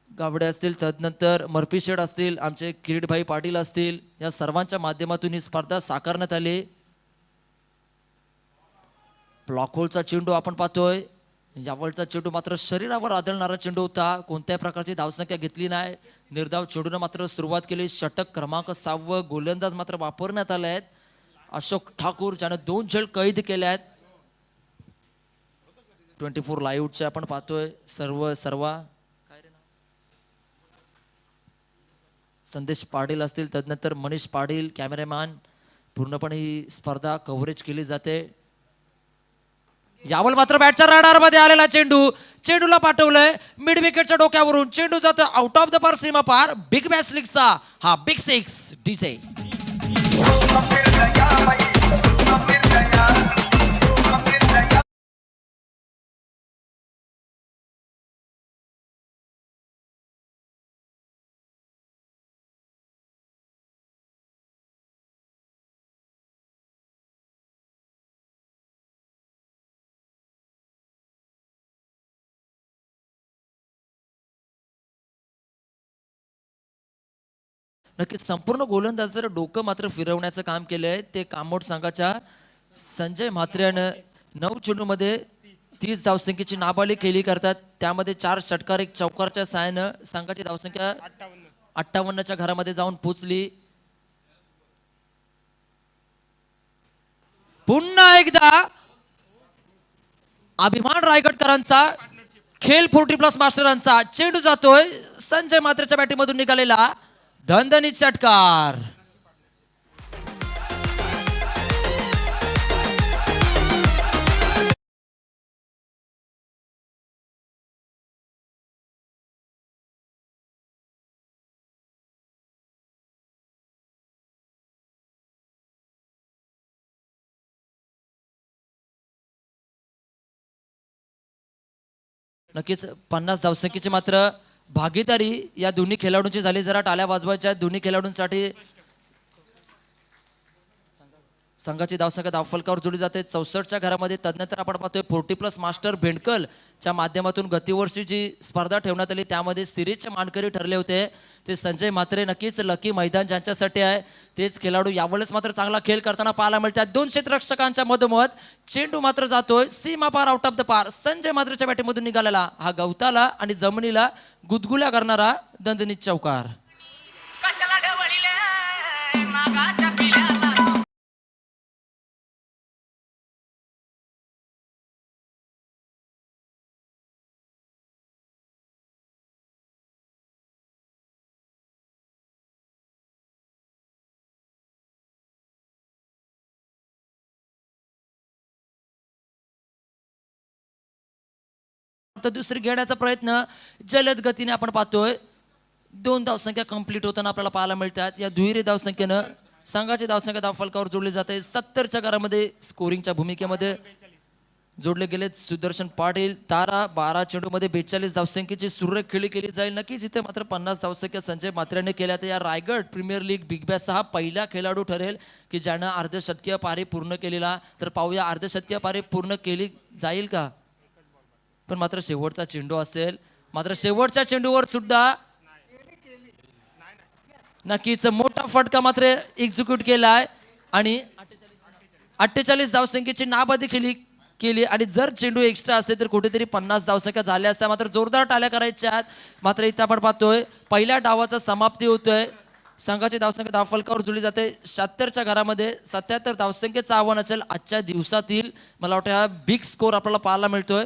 गावडे असतील, तदनंतर मर्फी शेठ असतील, आमचे किरीटभाई पाटील असतील, या सर्वांच्या माध्यमातून ही स्पर्धा साकारण्यात आली. ब्लॉक होलचा चेंडू आपण पाहतोय. यावलचा चेंडू मात्र शरीरावर आदळणारा चेंडू होता. कोणत्याही प्रकारची धावसंख्या घेतली नाही. निर्धाव चेंडूने मात्र सुरुवात केली. षटक क्रमांक 6 गोलंदाज मात्र वापरण्यात आले आहेत. अशोक ठाकूर ज्याने 2 झेल कैद केले आहेत. 24 लाईव्हचे आपण पाहतोय सर्व संदेश पाटील असतील, तदनंतर मनीष पाटील कॅमेरामॅन, पूर्णपणे ही स्पर्धा कव्हरेज केली जाते. यावल मात्र बॅटच्या राडार मध्ये आलेला चेंडूला पाठवलंय मिड विकेटच्या डोक्यावरून. चेंडू जातो आउट ऑफ द पार, सीमा पार. बिग मॅच लीगचा हा बिग 6 डीजे. नक्कीच संपूर्ण गोलंदाजाचं डोकं मात्र फिरवण्याचं काम केलंय ते कामोड संघाच्या संजय म्हात्रेनं. 9 चेंडूमध्ये 30 धावसंख्येची नाबाली केली करतात. त्यामध्ये 4 षटकार 1 चौकारच्या साहाय्यानं संघाची धावसंख्या 58च्या घरामध्ये जाऊन पोचली. पुन्हा एकदा अभिमान रायगडकरांचा, खेळ 40+ मास्टरांचा. चेंडू जातोय संजय म्हात्रेच्या बॅटिंगमधून निघालेला दणदणीत षटकार. नक्कीच 50 धावसंख्येची मात्र भागीदारी या दोन्ही खेळाडूंची झाली. जरा टाळ्या वाजवायच्या दोन्ही खेळाडूंसाठी. संघाची धावसंख्या धावफलकावर जोडली जाते 64च्या घरामध्ये. तदनंतर आपण पाहतोय 40+ मास्टर भेंडकलच्या माध्यमातून गतीवर्षी जी स्पर्धा ठेवण्यात आली त्यामध्ये सिरीजचे मानकरी ठरले होते ते संजय म्हात्रे. नक्कीच लकी मैदान ज्यांच्यासाठी आहे तेच खेळाडू यावेळेस मात्र चांगला खेळ करताना पाहायला मिळतात. 2 क्षेत्ररक्षकांच्या मधोमध चेंडू मात्र जातोय सीमा पार, आउट ऑफ द पार. संजय म्हात्रेच्या बॅटिंगमधून निघालेला हा गवताला आणि जमिनीला गुदगुल्या करणारा दणदणीत चौकार. तर दुसरी घेण्याचा प्रयत्न जलद गतीने आपण पाहतोय. 2 धावसंख्या कंप्लीट होताना आपल्याला पाहायला मिळतात. या दुहेरी धावसंख्येनं संघाची धावसंख्या धावफलकावर जोडली जाते. 70च्या घरामध्ये स्कोरिंगच्या भूमिकेमध्ये जोडले गेले सुदर्शन पाटील. तारा 12 चेंडूमध्ये 42 धावसंख्येची सुरेख खेळी केली जाईल. नक्कीच इथे मात्र 50 धावसंख्या संजय म्हात्रेने केल्या. तर या रायगड प्रीमियर लीग बिग बॅशचा हा पहिला खेळाडू ठरेल की ज्यानं अर्धशतकीय पारी पूर्ण केलेला. तर पाहूया अर्धशतकीय पारी पूर्ण केली जाईल का. पण मात्र शेवटचा चेंडू असेल. मात्र शेवटच्या चेंडूवर सुद्धा नक्कीच मोठा फटका मात्र एक्झिक्यूट केलाय आणि 48 धावसंख्येची नाबादी केली आणि जर चेंडू एक्स्ट्रा असते तर कुठेतरी 50 धावसंख्या झाल्या असत्या. मात्र जोरदार टाळ्या करायच्या आहेत. मात्र इथं आपण पाहतोय पहिल्या डावाचा समाप्ती होतोय. संघाची धावसंख्या धावफलकावर जुळली जाते. 76च्या घरामध्ये 77 धावसंख्येचं आव्हान असेल आजच्या दिवसातील. मला वाटतं हा बिग स्कोर आपल्याला पाहायला मिळतोय.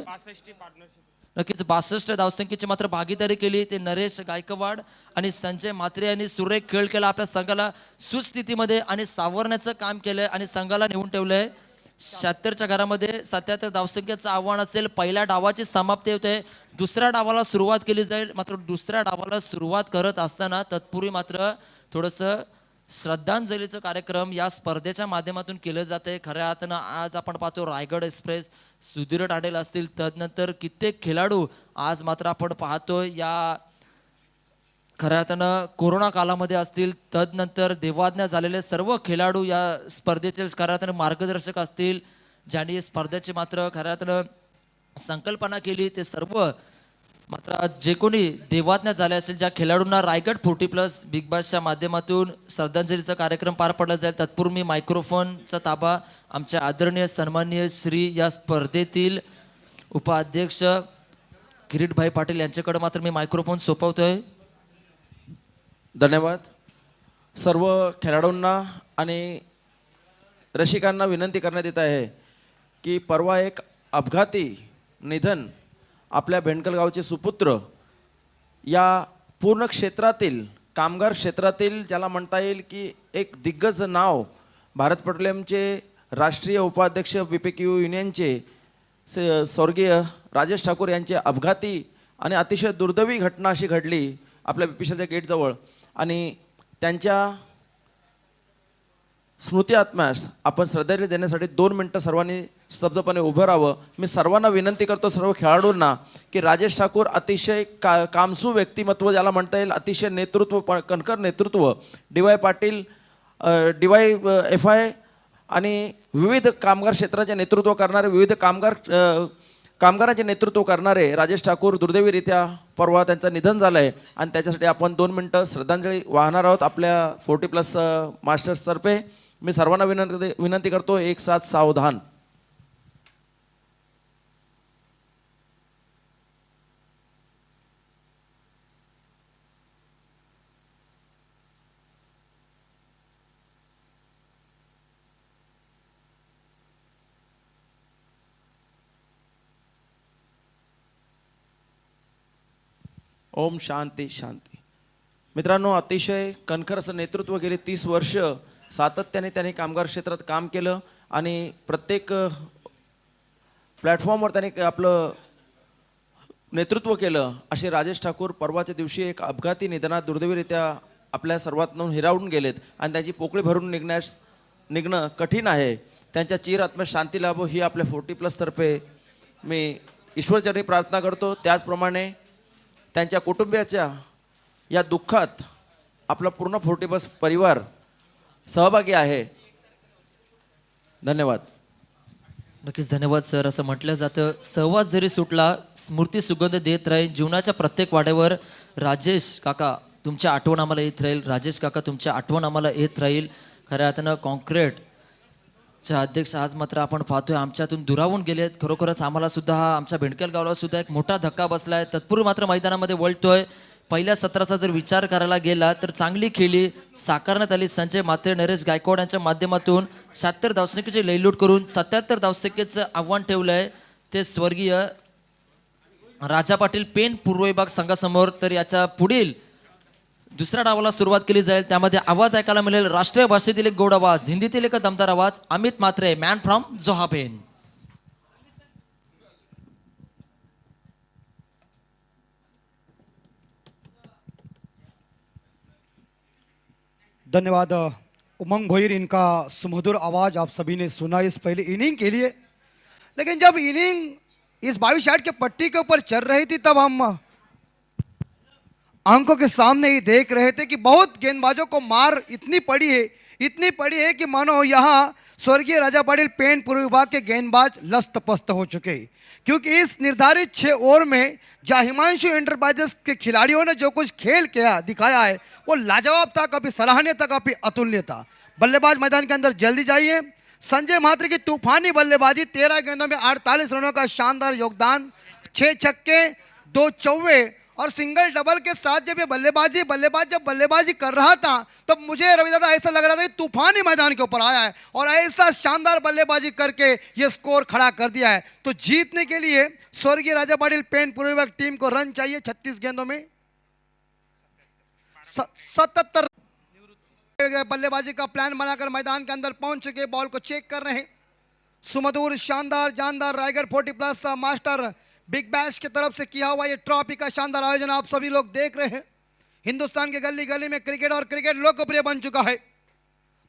नक्कीच 62 धावसंख्येची मात्र भागीदारी केली ते नरेश गायकवाड आणि संजय म्हात्रे यांनी सुरेख खेळ केला. आपल्या संघाला सुस्थितीमध्ये आणि सावरण्याचं काम केलंय आणि संघाला नेऊन ठेवलंय. 76च्या घरामध्ये 77 धावसंख्येचं आव्हान असेल. पहिल्या डावाची समाप्ती होते, दुसऱ्या डावाला सुरुवात केली जाईल. मात्र दुसऱ्या डावाला सुरुवात करत असताना तत्पूर्वी मात्र थोडंसं श्रद्धांजलीचं कार्यक्रम या स्पर्धेच्या माध्यमातून केलं जाते. खऱ्या अर्थानं आज आपण पाहतो रायगड एक्सप्रेस, सुधीर टाडेल असतील, तदनंतर कित्येक खेळाडू आज मात्र आपण पाहतो या खऱ्या अर्थानं कोरोना कालामध्ये असतील, तदनंतर देवाज्ञा झालेले सर्व खेळाडू या स्पर्धेतील खऱ्या अर्थानं मार्गदर्शक असतील, ज्यांनी स्पर्धेची मात्र खऱ्या अर्थानं संकल्पना केली, ते सर्व मात्र आज जे कोणी देवाज्ञा झाले असेल, ज्या खेळाडूंना रायगड 40+ बिग बॉसच्या माध्यमातून श्रद्धांजलीचा कार्यक्रम पार पडला जाईल. तत्पूर्वी मी मायक्रोफोनचा ताबा आमच्या आदरणीय सन्माननीय श्री या स्पर्धेतील उपाध्यक्ष किरीटभाई पाटील यांच्याकडे मात्र मी मायक्रोफोन सोपवतोय. धन्यवाद. सर्व खेळाडूंना आणि रसिकांना विनंती करण्यात येत आहे की परवा एक अपघाती निधन आपल्या भेंडकल गावचे सुपुत्र या पूर्ण क्षेत्रातील कामगार क्षेत्रातील ज्याला म्हणता येईल की एक दिग्गज नाव भारत पेट्रोलियमचे राष्ट्रीय उपाध्यक्ष BPQ युनियनचे स्वर्गीय राजेश ठाकूर यांचे अपघाती आणि अतिशय दुर्दैवी घटना अशी घडली आपल्या BPCLच्या गेटजवळ. आणि त्यांच्या स्मृती आत्म्यास आपण श्रद्धांजली देण्यासाठी 2 मिनटं सर्वांनी स्तब्धपणे उभं राहावं. मी सर्वांना विनंती करतो, सर्व खेळाडूंना, की राजेश ठाकूर अतिशय कामसू व्यक्तिमत्व ज्याला म्हणता येईल, अतिशय नेतृत्व, कणखर नेतृत्व, DY पाटील, DY FI आणि विविध कामगार क्षेत्राचे नेतृत्व करणारे, विविध कामगारांचे नेतृत्व करणारे राजेश ठाकूर दुर्दैवीरित्या परवा त्यांचं निधन झालं आहे. आणि त्याच्यासाठी आपण 2 मिनटं श्रद्धांजली वाहणार आहोत आपल्या 40+ मास्टर्सतर्फे. मी सर्वांना विनंती करतो, एक साथ सावधान. ओम शांती शांती. मित्रांनो, अतिशय कणखर असं नेतृत्व गेली 30 वर्ष सातत्याने त्यांनी कामगार क्षेत्रात काम केलं आणि प्रत्येक प्लॅटफॉर्मवर त्यांनी आपलं नेतृत्व केलं. असे राजेश ठाकूर परवाच्या दिवशी एक अपघाती निधनात दुर्दैवीरित्या आपल्या सर्वातून हिरावून गेलेत आणि त्याची पोकळी भरून निघणं कठीण आहे. त्यांच्या चिर आत्म्यास शांती लाभो ही आपल्या 40+ तर्फे मी ईश्वरचरणी प्रार्थना करतो. त्याचप्रमाणे त्यांच्या कुटुंबियाच्या या दुःखात आपला पूर्ण 40+ परिवार सहभागी आहे. धन्यवाद. नक्कीच धन्यवाद सर. असं म्हटलं जातं, सहवास जरी सुटला स्मृती सुगंध देत राहील. जीवनाच्या प्रत्येक वाड्यावर राजेश काका तुमच्या आठवण आम्हाला येत राहील. राजेश काका तुमच्या आठवण आम्हाला येत राहील. खऱ्या अर्थानं कॉन्क्रीटच्या अध्यक्ष आज मात्र आपण पाहतोय आमच्यातून दुरावून गेलेत. खरोखरच आम्हाला सुद्धा हा आमच्या भेंडकेल गावाला सुद्धा एक मोठा धक्का बसलाय. तत्पूर्वी मात्र मैदानामध्ये वळतोय. पहिल्या सत्राचा जर विचार करायला गेला तर चांगली खेळी साकारण्यात आली. संजय मात्रे, नरेश गायकवाड यांच्या माध्यमातून 76 धावसंख्येची लयलूट करून 77 धावसंख्येचं आव्हान ठेवलंय ते स्वर्गीय राजा पाटील पेन पूर्व विभाग संघासमोर. तर याच्या पुढील दुसऱ्या डावाला सुरुवात केली जाईल. त्यामध्ये आवाज ऐकायला मिळेल, राष्ट्रीय भाषेतील एक गोड आवाज, हिंदीतील एक दमदार आवाज, अमित मात्रे, मॅन फ्रॉम जोहापेन. धन्यवाद उमंग भोईर, इनका सुमधुर आवाज़ आप सभी ने सुना इस पहले इनिंग के लिए. लेकिन जब इनिंग इस 22 यार्ड के पट्टी के ऊपर चल रही थी तब हम आंखों के सामने ही देख रहे थे कि बहुत गेंदबाजों को मार इतनी पड़ी है कि मानो यहाँ स्वर्गीय राजा पाटिल पेन पूर्व विभाग के गेंदबाज लस्त पस्त हो चुके हैं. क्योंकि इस निर्धारित 6 ओवर में जहाँ हिमांशु एंटरप्राइजेस के खिलाड़ियों ने जो कुछ खेल किया दिखाया है वो लाजवाब था, कभी सराहनीय था, कभी अतुल्य था. बल्लेबाज मैदान के अंदर जल्दी जाइए. संजय महात्रे की तूफानी बल्लेबाजी, 13 गेंदों में 48 रनों का शानदार योगदान, 6 छक्के 2 चौवे और सिंगल डबल के साथ जब ये बल्लेबाजी कर रहा था तब मुझे रवि दादा ऐसा लग रहा था कि तूफानी मैदान के ऊपर आया है और ऐसा शानदार बल्लेबाजी करके ये स्कोर खड़ा कर दिया है. तो जीतने के लिए स्वर्गीय राजा पाटिल पेन पूर्व विभाग टीम को रन चाहिए. 36 गेंदों में 77 बल्लेबाजी का प्लान बनाकर मैदान के अंदर पहुंच चुके, बॉल को चेक कर रहे हैं. सुमधुर शानदार जानदार रायगढ़ 40+ मास्टर बिग बैश की तरफ से किया हुआ ये ट्रॉफी का शानदार आयोजन आप सभी लोग देख रहे हैं। हिंदुस्तान के गली गली में क्रिकेट और क्रिकेट लोकप्रिय बन चुका है।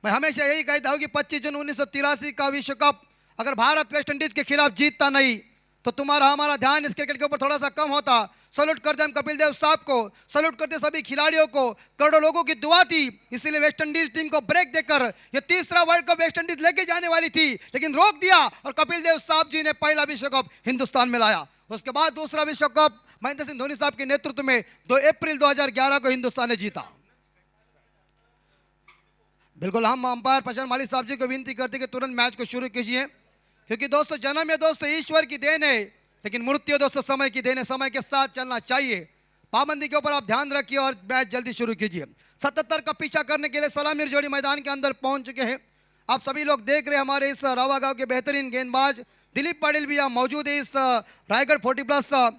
मैं हमेशा यही कहता हूं कि 25 जून 1983 का विश्व कप अगर भारत वेस्ट इंडीज के खिलाफ जीतता नहीं तो तुम्हारा हमारा ध्यान इस क्रिकेट के ऊपर थोड़ा सा कम होता। सल्यूट करते हम कपिल देव साहब को, सल्यूट करते सभी खिलाड़ियों को, करोड़ों लोगों की दुआ थी, इसीलिए वेस्ट इंडीज टीम को ब्रेक देकर ये तीसरा वर्ल्ड कप वेस्ट इंडीज लेके जाने वाली थी, लेकिन रोक दिया और कपिल देव साहब जी ने पहला विश्व कप हिंदुस्तान में लाया। उसके बाद दूसरा विश्व कप महेंद्र सिंह धोनी साहब के नेतृत्व में 2 अप्रैल 2011 को हिंदुस्तान ने जीता। बिल्कुल हम अंपायर प्रशांत माली साहब जी को विनती करते कि तुरंत मैच को शुरू कीजिए, क्योंकि दोस्तों जन्म है दोस्तों ईश्वर की देन है, लेकिन मृत्यु दोस्तों समय की देन है। समय के साथ चलना चाहिए। पाबंदी के ऊपर आप ध्यान रखिए और मैच जल्दी शुरू कीजिए। 77 का पीछा करने के लिए सलामी जोड़ी मैदान के अंदर पहुंच चुके हैं। आप सभी लोग देख रहे हैं हमारे इस रावा गांव के बेहतरीन गेंदबाज दिलीप पाटिल भी यहाँ मौजूद है। इस रायगढ़ 40+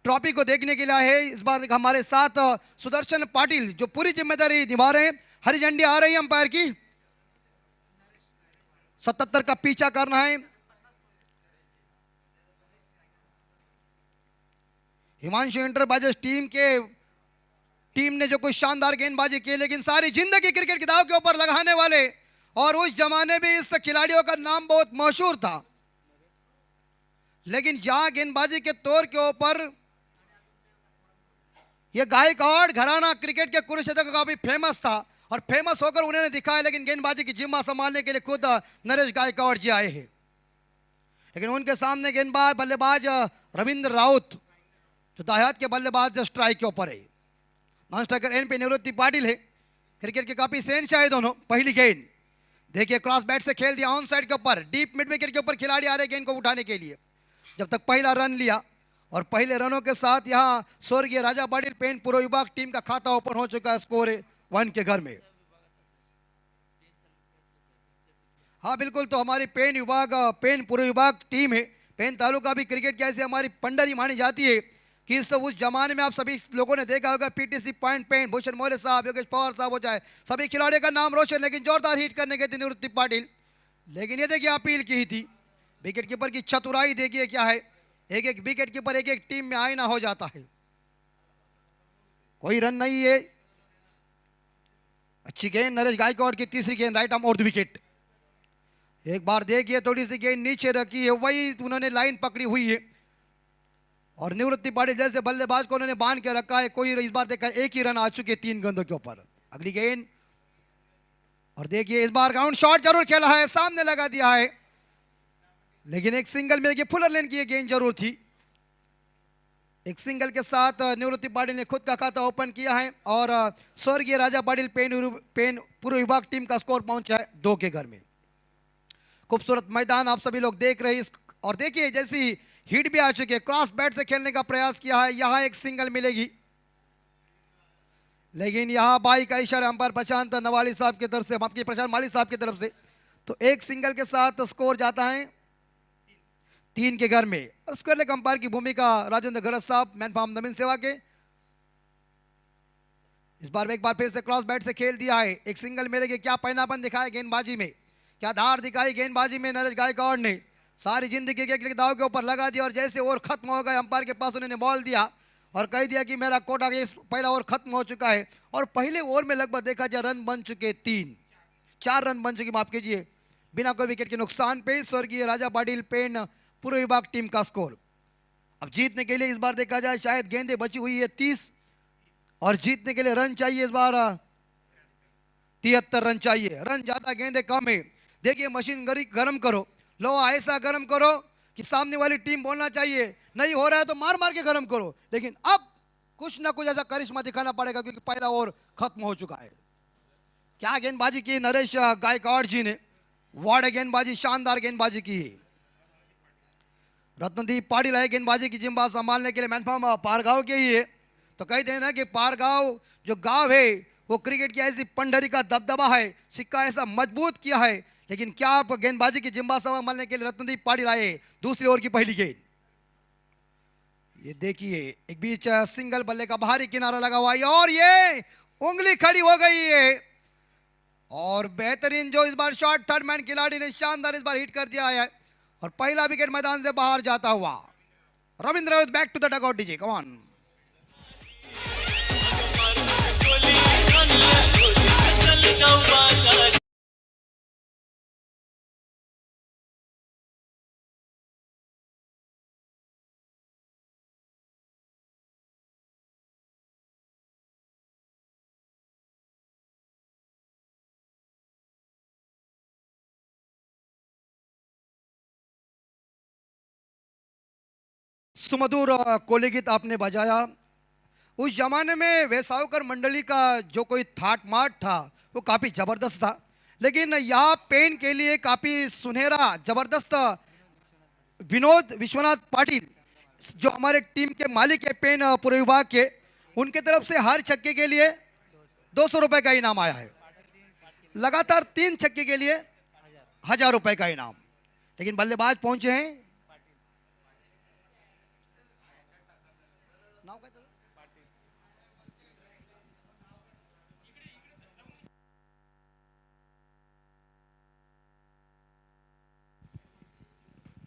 ट्रॉफी को देखने के लिए आए हैं। इस बार हमारे साथ सुदर्शन पाटिल जो पूरी जिम्मेदारी निभा रहे हैं। हरी झंडी आ रही है अंपायर की। 77 का पीछा करना है। हिमांशु इंटरप्राइजेस टीम ने जो कोई शानदार गेंदबाजी की, लेकिन सारी जिंदगी क्रिकेट की दाव के ऊपर लगाने वाले और उस जमाने में इस खिलाड़ियों का नाम बहुत मशहूर था, लेकिन जहां गेंदबाजी के तौर के ऊपर यह गायकवाड़ घराना क्रिकेट के कुरुक्षेत्र का काफी फेमस था और फेमस होकर उन्होंने दिखाया, लेकिन गेंदबाजी की जिम्मा संभालने के लिए खुद नरेश गायकवाड़ जी आए हैं। लेकिन उनके सामने गेंदबाज बल्लेबाज रविंद्र राउत जो दायात के बल्लेबाज स्ट्राइक के ऊपर है। नॉन स्ट्राइकर एन पे निवृत्ति पाटिल है। क्रिकेट के काफी शहंशाह है दोनों। पहली गेंद देखिए क्रॉस बैट से खेल दिया ऑन साइड के ऊपर। डीप मिड विकेट के ऊपर खिलाड़ी आ रहे गेंद को उठाने के लिए। जब तक पहला रन लिया और पहले रनों के साथ यहाँ स्वर्गीय राजा पाटिल पेन पूर्व विभाग टीम का खाता ओपन हो चुका है। स्कोर है 1 के घर में। हाँ बिल्कुल, तो हमारी पेन पूर्व विभाग टीम है। पेन तालुका भी क्रिकेट की ऐसी हमारी पंडरी मानी जाती है कि उस जमाने में आप सभी लोगों ने देखा होगा PTC point pen Bhushan More साहब, योगेश पवार साहब हो जाए, सभी खिलाड़ियों का नाम रोशन, लेकिन जोरदार हिट करने के थे निवृत्ति पाटिल। लेकिन ये देखिए अपील की थी। विकेट कीपर की चतुराई देखिए क्या है। एक विकेट कीपर एक टीम में आईना हो जाता है। कोई रन नहीं है। अच्छी गेंद नरेश गायकवाड़ की तीसरी गेंद राइट आर्म और विकेट। एक बार देखिए थोड़ी सी गेंद नीचे रखी है, वही उन्होंने लाइन पकड़ी हुई है और निवृत्ति पाटिल जैसे बल्लेबाज को उन्होंने बांध के रखा है। कोई इस बार देखा 1 ही रन आ चुके 3 गेंदों के ऊपर। अगली गेंद और देखिए इस बार ग्राउंड शॉट जरूर खेला है, सामने लगा दिया है, लेकिन एक सिंगल में देखिए फुलर लेन की ये गेंद जरूर थी। एक सिंगल के साथ निवृत्ति पाटिल ने खुद का खाता ओपन किया है और स्वर्गीय राजा पाटिल पेन पूर्व विभाग टीम का स्कोर पहुंचा है 2 के घर में। खूबसूरत मैदान आप सभी लोग देख रहे हैं। और देखिए जैसी हिट भी आ चुकी है। क्रॉस बैट से खेलने का प्रयास किया है। यहां एक सिंगल मिलेगी, लेकिन यहां बाई का इशारा अंपायर प्रशांत नवाली साहब की तरफ से, आपकी प्रशांत माली साहब की तरफ से, तो एक सिंगल के साथ स्कोर जाता है 3 के घर में। स्क्वायर लेग अंपायर की भूमिका राजेंद्र गरज साहब, मैन फॉर्म नवीन सेवा के। इस बार एक बार फिर से क्रॉस बैट से खेल दिया है। एक सिंगल मिलेगी। क्या पहनापन दिखाया गेंदबाजी में, क्या धार दिखाई गेंदबाजी में नरेश गायकवाड़ ने। सारी जिंदगी के दाव के ऊपर लगा दिया और जैसे ओवर खत्म हो गए अंपायर के पास उन्होंने बॉल दिया और कह दिया कि मेरा कोटा पहला ओवर खत्म हो चुका है। और पहले ओवर में लगभग देखा जाए रन बन चुके 4 रन बन चुके, माफ कीजिए, बिना कोई विकेट के नुकसान पे। स्वर्गीय राजा पाटिल पेन पूर्व विभाग टीम का स्कोर। अब जीतने के लिए इस बार देखा जाए शायद गेंदें बची हुई है 30 और जीतने के लिए रन चाहिए इस बार 73 रन चाहिए। रन ज्यादा गेंदें कम है। देखिए मशीन गर्म करो, लोहा ऐसा गर्म करो कि सामने वाली टीम बोलना चाहिए नहीं हो रहा है तो मार मार के गर्म करो, लेकिन अब कुछ ना कुछ ऐसा करिश्मा दिखाना पड़ेगा क्योंकि पहला ओवर खत्म हो चुका है। क्या गेंदबाजी की नरेश गायकवाड़ जी ने, वार्ड गेंदबाजी, शानदार गेंदबाजी की है। रत्नदीप पाटिल है गेंदबाजी की जिम्मा संभालने के लिए। मैनफॉर्म पारगांव के ही है, तो कहते हैं ना कि पारगांव जो गांव है वो क्रिकेट की ऐसी पंडरी का दबदबा है, सिक्का ऐसा मजबूत किया है। लेकिन क्या आप गेंदबाजी की जिम्मा संभालने के लिए रत्नदीप पाटिल आए। दूसरी ओवर की पहली गेंद ये देखिए, एक बीच सिंगल बल्ले का बाहरी किनारा लगा हुआ है और ये उंगली खड़ी हो गई है और बेहतरीन जो इस बार शॉट थर्ड मैन खिलाड़ी ने शानदार इस बार हिट कर दिया है और पहला विकेट मैदान से बाहर जाता हुआ। Ravindra back to the dugout DJ, come on. सुमधुर कोलेगीत आपने बजाया। उस जमाने में वेसावकर मंडली का जो कोई थाट माट था वो काफ़ी ज़बरदस्त था, लेकिन यहाँ पेन के लिए काफ़ी सुनहरा ज़बरदस्त विनोद विश्वनाथ पाटिल जो हमारे टीम के मालिक है पेन पूर्व विभाग के, उनके तरफ से हर छक्के के लिए 200 रुपये का इनाम आया है। लगातार 3 छक्के के लिए 1000 रुपये का इनाम। लेकिन बल्लेबाज पहुंचे हैं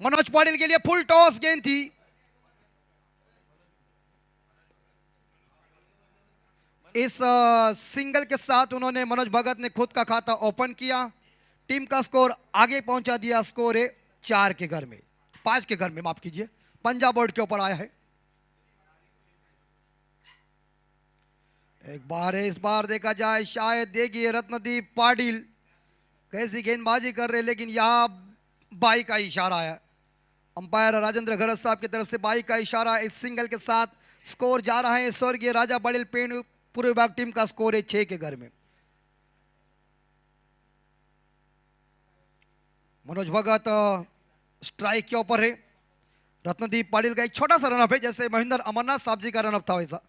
मनोज पाटिल के लिए फुल टॉस गेंद थी। इस सिंगल के साथ उन्होंने मनोज भगत ने खुद का खाता ओपन किया। टीम का स्कोर आगे पहुंचा दिया। स्कोर है 4 के घर में, 5 के घर में, माफ कीजिए, पंजाब बोर्ड के ऊपर आया है। एक बार है, इस बार देखा जाए शायद देखिए रत्नदीप पाटिल कैसी गेंदबाजी कर रहे, लेकिन यहां बाई का इशारा है। अंपायर राजेंद्र घरत साहब की तरफ से बाई का इशारा। इस सिंगल के साथ स्कोर जा रहा है स्वर्गीय राजा पाटिल पेन पूर्व विभाग टीम का स्कोर है 6 के घर में। मनोज भगत स्ट्राइक के ऊपर है। रत्नदीप पाटिल का एक छोटा सा रनअप है, जैसे महेंद्र अमरनाथ साहब जी का रनअप था वैसा।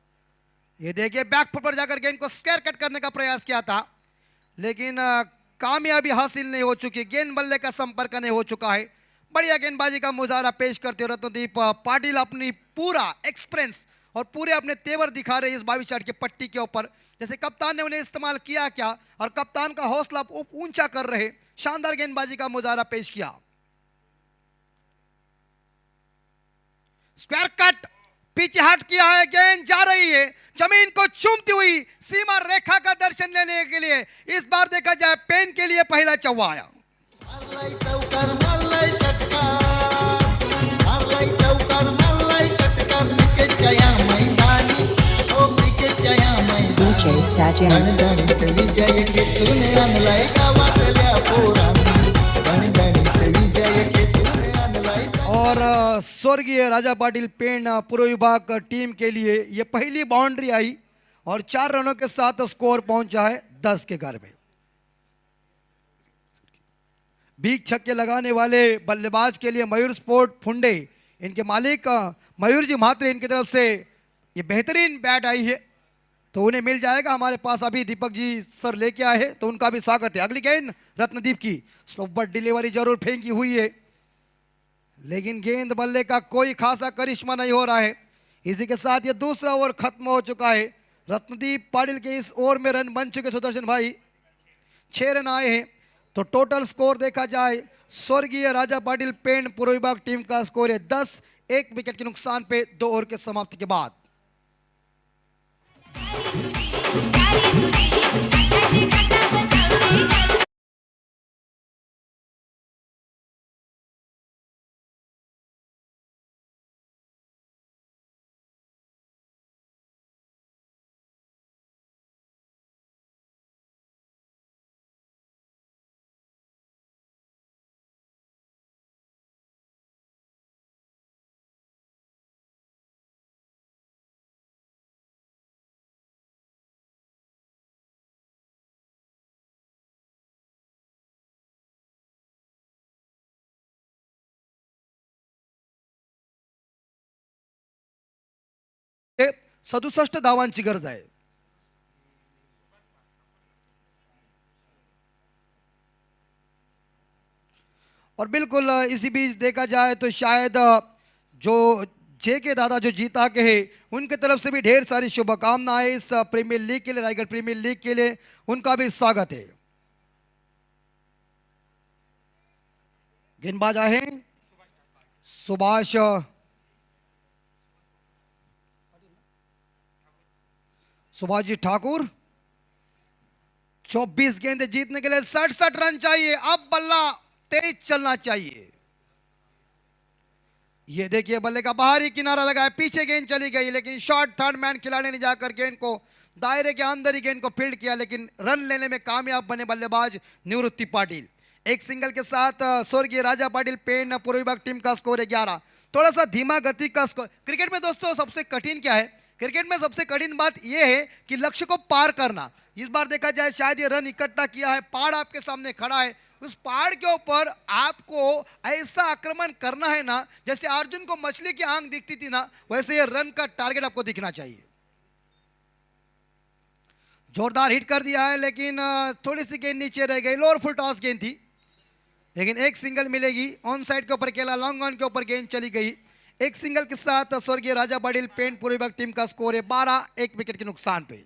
ये देखिए बैक फुट पर जाकर गेंद को स्क्वायर कट करने का प्रयास किया था, लेकिन कामयाबी हासिल नहीं हो चुकी। गेंद बल्ले का संपर्क नहीं हो चुका है। बढ़िया गेंदबाजी का मुजाहरा पेश करते हुए रत्नदीप पाटिल अपनी पूरा एक्सपीरियंस और पूरे अपने तेवर दिखा रहे हैं इस 22 यार्ड की पट्टी के ऊपर। जैसे कप्तान ने उन्हें इस्तेमाल किया क्या और कप्तान का हौसला ऊंचा कर रहे, शानदार गेंदबाजी का मुजाहरा पेश किया। स्क्वायर कट पीछे हट किया है, गेंद जा रही है जमीन को चूमती हुई सीमा रेखा का दर्शन लेने के लिए। इस बार देखा जाए पेन के लिए पहला चौवा आया। मारलाई चौकार मारलाई षटकार, मारलाई चौकार मारलाई षटकार, क्रिकेटच्या या मैदानी, ओ क्रिकेटच्या या DJ Sajin. मैदानी दणदणीत विजय खेचून आणलाय गावातल्या पोरांनी, दणदणीत विजय खेचून आणलाय। और स्वर्गीय राजा पाटिल पेन पूर्व विभाग टीम के लिए ये पहली बाउंड्री आई और 4 रनों के साथ स्कोर पहुंचा है 10 के घर में। बीच छक्के लगाने वाले बल्लेबाज के लिए मयूर स्पोर्ट फुंडे, इनके मालिक मयूर जी म्हात्रे, इनकी तरफ से ये बेहतरीन बैट आई है, तो उन्हें मिल जाएगा। हमारे पास अभी दीपक जी सर लेके आए हैं, तो उनका भी स्वागत है। अगली गेंद रत्नदीप की स्लोपर डिलीवरी जरूर फेंकी हुई है, लेकिन गेंद बल्ले का कोई खासा करिश्मा नहीं हो रहा है। इसी के साथ ये दूसरा ओवर खत्म हो चुका है। रत्नदीप पाटिल के इस ओवर में रन बन चुके सुदर्शन भाई, 6 रन आए हैं। तो टोटल स्कोर देखा जाए स्वर्गीय राजा पाटिल पेन पूर्व विभाग टीम का स्कोर है 10, 1 विकेट के नुकसान पे 2 ओवर के समाप्ति के बाद। हे 67 धावांची गरज आहे। और बिल्कुल इसी बीच देखा जाए तो शायद जो जेके दादा जो जीता के है, उनके तरफ से भी ढेर सारी शुभकामनाएं इस प्रीमियर लीग के लिए, रायगढ़ प्रीमियर लीग के लिए उनका भी स्वागत है। गेंदबाज आहे सुभाष सुभाष जी ठाकुर। 24 गेंद जीतने के लिए 67 रन चाहिए। अब बल्ला तेज चलना चाहिए। ये देखिए बल्ले का बाहरी किनारा लगा है, पीछे गेंद चली गई, लेकिन शॉर्ट थर्ड मैन खिलाड़ी ने जाकर गेंद को दायरे के अंदर ही गेंद को फील्ड किया, लेकिन रन लेने में कामयाब बने बल्लेबाज निवृत्ति पाटिल। एक सिंगल के साथ स्वर्गीय राजा पाटिल पेन पूर्व विभाग टीम का स्कोर 11। थोड़ा सा धीमा गति का स्कोर। क्रिकेट में दोस्तों सबसे कठिन क्या है? क्रिकेट में सबसे कठिन बात यह है कि लक्ष्य को पार करना। इस बार देखा जाए शायद ये रन इकट्ठा किया है, पहाड़ आपके सामने खड़ा है, उस पहाड़ के ऊपर आपको ऐसा आक्रमण करना है ना, जैसे अर्जुन को मछली की आंख दिखती थी ना, वैसे ये रन का टारगेट आपको दिखना चाहिए। जोरदार हिट कर दिया है, लेकिन थोड़ी सी गेंद नीचे रह गई। लोअर फुल टॉस गेंद थी, लेकिन एक सिंगल मिलेगी। ऑन साइड के ऊपर खेला, लॉन्ग ऑन के ऊपर गेंद चली गई। एक सिंगल के साथ स्वर्गीय राजा पाटिल पेन पूर्व विभाग टीम का स्कोर है 12, 1 विकेट के नुकसान पे।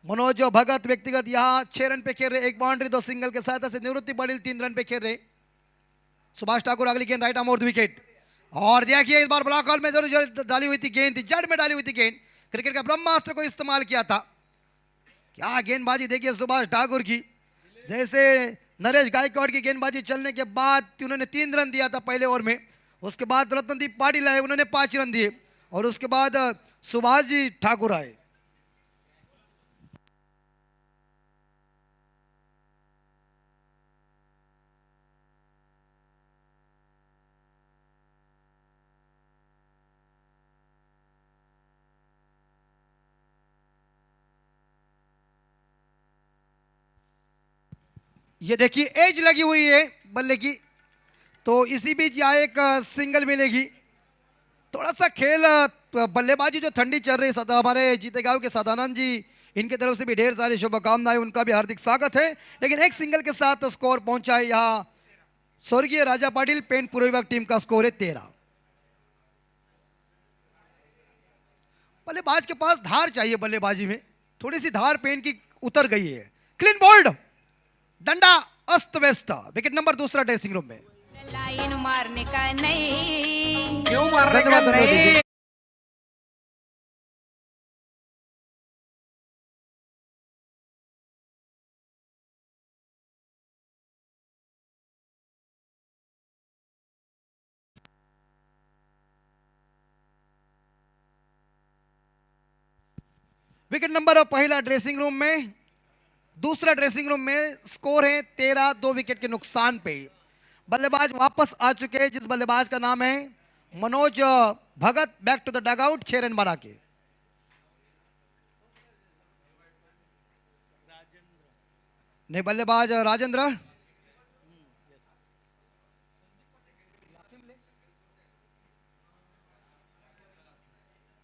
मनोज भगत व्यक्तिगत यहां 6 रन पे खेल रहे, 1 बाउंड्री 2 सिंगल के साथ ऐसे निवृत्ति पाटिल 3 रन पे खेल रहे। सुभाष ठाकुर अगली गेंद राइट आर्म और विकेट। और देखिए इस बार ब्लॉक हॉल में जरूर डाली हुई थी गेंद, जड़ में डाली हुई थी गेंद। क्रिकेट का ब्रह्मास्त्र को इस्तेमाल किया था। क्या गेंदबाजी देखिए सुभाष ठाकुर की। जैसे नरेश गायकवाड़ की गेंदबाजी चलने के बाद उन्होंने 3 रन दिया था पहले ओवर में, उसके बाद रत्नदीप पाटिल आए, उन्होंने 5 रन दिए, और उसके बाद सुभाष जी ठाकुर आए। ये देखिए एज लगी हुई है बल्ले की, तो इसी बीच यहाँ एक सिंगल मिलेगी। थोड़ा सा खेल बल्लेबाजी जो ठंडी चल रही है, हमारे जीते गांव के सदानंद जी, इनके तरफ से भी ढेर सारी शुभकामनाएं, उनका भी हार्दिक स्वागत है। लेकिन एक सिंगल के साथ स्कोर पहुंचा है यहाँ स्वर्गीय राजा पाटिल पेन पूर्व विभाग टीम का स्कोर है 13। बल्लेबाज के पास धार चाहिए, बल्लेबाजी में थोड़ी सी धार पेन की उतर गई है। क्लीन बोल्ड, डंडा अस्त व्यस्त। विकेट नंबर 2 ड्रेसिंग रूम में। लाइन मारने का नहीं, क्यों मारने का नहीं? विकेट नंबर पहला ड्रेसिंग रूम में, दूसरा ड्रेसिंग रूम में स्कोर है 13, 2 विकेट के नुकसान पे। बल्लेबाज वापस आ चुके हैं, जिस बल्लेबाज का नाम है Manoj Bhagat, back to the dugout 6 run बना के। नहीं, बल्लेबाज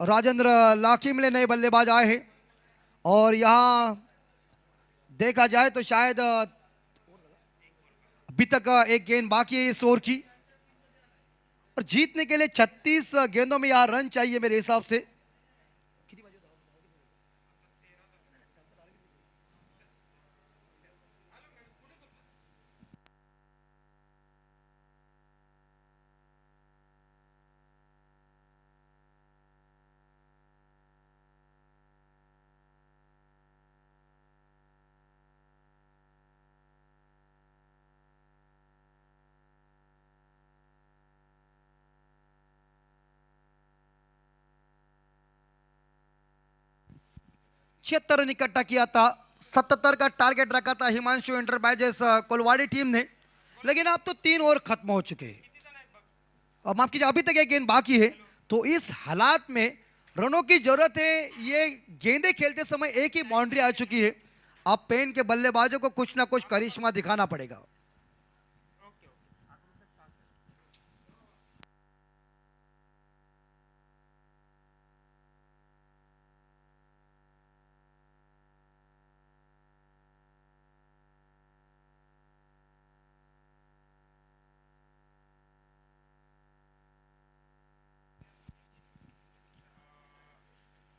राजेंद्र लाखिमले नए बल्लेबाज आए हैं, और यहां देखा जाए तो शायद अभी तक एक गेंद बाकी है इस ओवर की, और जीतने के लिए 36 गेंदों में यहां रन चाहिए मेरे हिसाब से। छिहत्तर रन इकट्ठा किया था, 77 का टारगेट रखा था हिमांशु एंटरप्राइजेस कोलवाड़ी टीम ने, लेकिन अब तो 3 ओवर खत्म हो चुके हैं। अब माफ कीजिए, अभी तक एक गेंद बाकी है, तो इस हालात में रनों की जरूरत है। ये गेंदे खेलते समय एक ही बाउंड्री आ चुकी है, अब पेन के बल्लेबाजों को कुछ ना कुछ करिश्मा दिखाना पड़ेगा।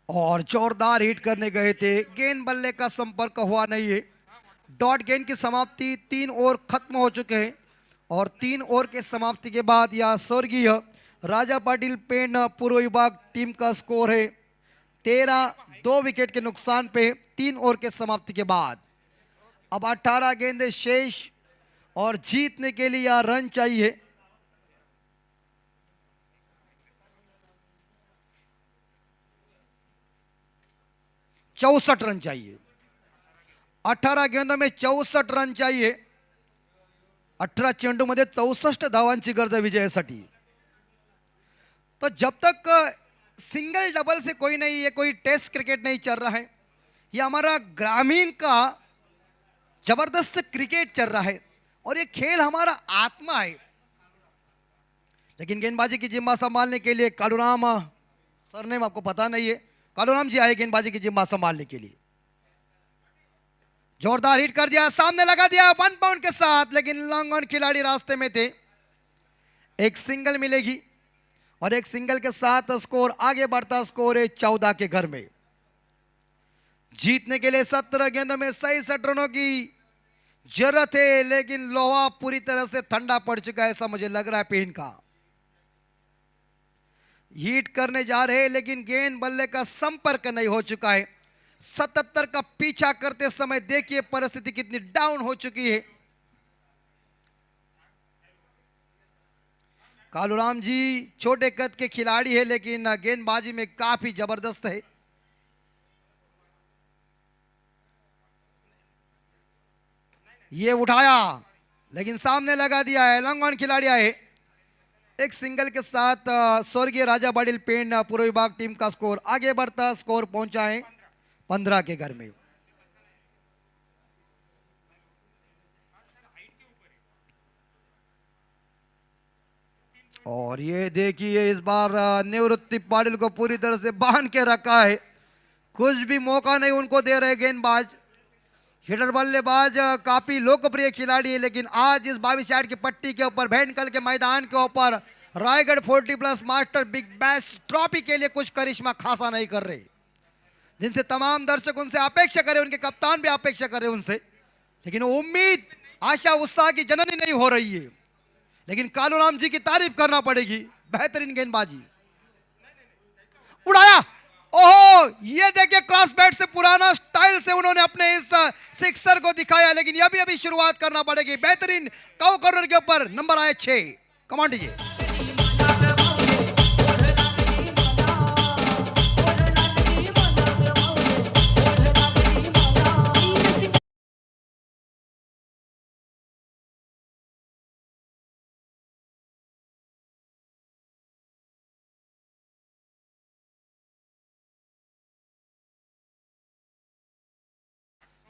और जोरदार हिट करने गए थे, गेंद बल्ले का संपर्क हुआ नहीं है। डॉट गेंद की समाप्ति 3 ओवर खत्म हो चुके हैं और 3 ओवर के समाप्ति के बाद यह स्वर्गीय राजा पाटिल पेन पूर्व विभाग टीम का स्कोर है 13, 2 विकेट के नुकसान पे 3 ओवर के समाप्ति के बाद। अब 18 गेंदें शेष और जीतने के लिए यह रन चाहिए। चौसठ रन चाहिए। 18 गेंदों में 64 रन चाहिए। 18 चेंडूमध्ये 64 धावांची गरज आहे विजयासाठी। तो जब तक सिंगल डबल से कोई नहीं, ये कोई टेस्ट क्रिकेट नहीं चल रहा है, ये हमारा ग्रामीण का जबरदस्त क्रिकेट चल रहा है और ये खेल हमारा आत्मा है। लेकिन गेंदबाजी की जिम्मा संभालने के लिए कालूराम सरनेम आपको पता नहीं है, कालूराम जी आए गेंदबाजी की जिम्मा संभालने के लिए। जोरदार हिट कर दिया, सामने लगा दिया 1 पाउंड के साथ, लेकिन लॉन्ग ऑन खिलाड़ी रास्ते में थे। एक सिंगल मिलेगी और एक सिंगल के साथ स्कोर आगे बढ़ता, स्कोर है 14 के घर में। जीतने के लिए 17 गेंदों में 67 रनों की जरूरत है, लेकिन लोहा पूरी तरह से ठंडा पड़ चुका है ऐसा मुझे लग रहा है पेन का। हिट करने जा रहे हैं लेकिन गेंद बल्ले का संपर्क नहीं हो चुका है। 77 का पीछा करते समय देखिए परिस्थिति कितनी डाउन हो चुकी है। कालूराम जी छोटे कद के खिलाड़ी है लेकिन गेंदबाजी में काफी जबरदस्त है। ये उठाया लेकिन सामने लगा दिया है, लॉन्ग ऑन खिलाड़ी आए। एक सिंगल के साथ स्वर्गीय राजा पाटिल पेन पूर्व विभाग टीम का स्कोर आगे बढ़ता, स्कोर पहुंचा है 15 के घर में। और ये देखिए इस बार निवृत्ति पाटिल को पूरी तरह से बांध के रखा है, कुछ भी मौका नहीं उनको दे रहे गेंदबाज। हिटर बल्लेबाज काफी लोकप्रिय खिलाड़ी है लेकिन आज इस 22 यार्ड की पट्टी के ऊपर भेंडकल के मैदान के ऊपर Raigad 40+ master big bash trophy के लिए कुछ करिश्मा खासा नहीं कर रहे, जिनसे तमाम दर्शक उनसे अपेक्षा करें, उनके कप्तान भी अपेक्षा करें उनसे, लेकिन उम्मीद आशा उत्साह की जननी नहीं हो रही है। लेकिन कालूराम जी की तारीफ करना पड़ेगी, बेहतरीन गेंदबाजी। उड़ाया, ओहो, ये देखिए क्रॉस बैट से पुराना स्टाइल से उन्होंने अपने इस सिक्सर को दिखाया, लेकिन ये भी अभी शुरुआत करना पड़ेगी। बेहतरीन काउ कॉर्नर के ऊपर नंबर आए 6। कमांड दीजिए।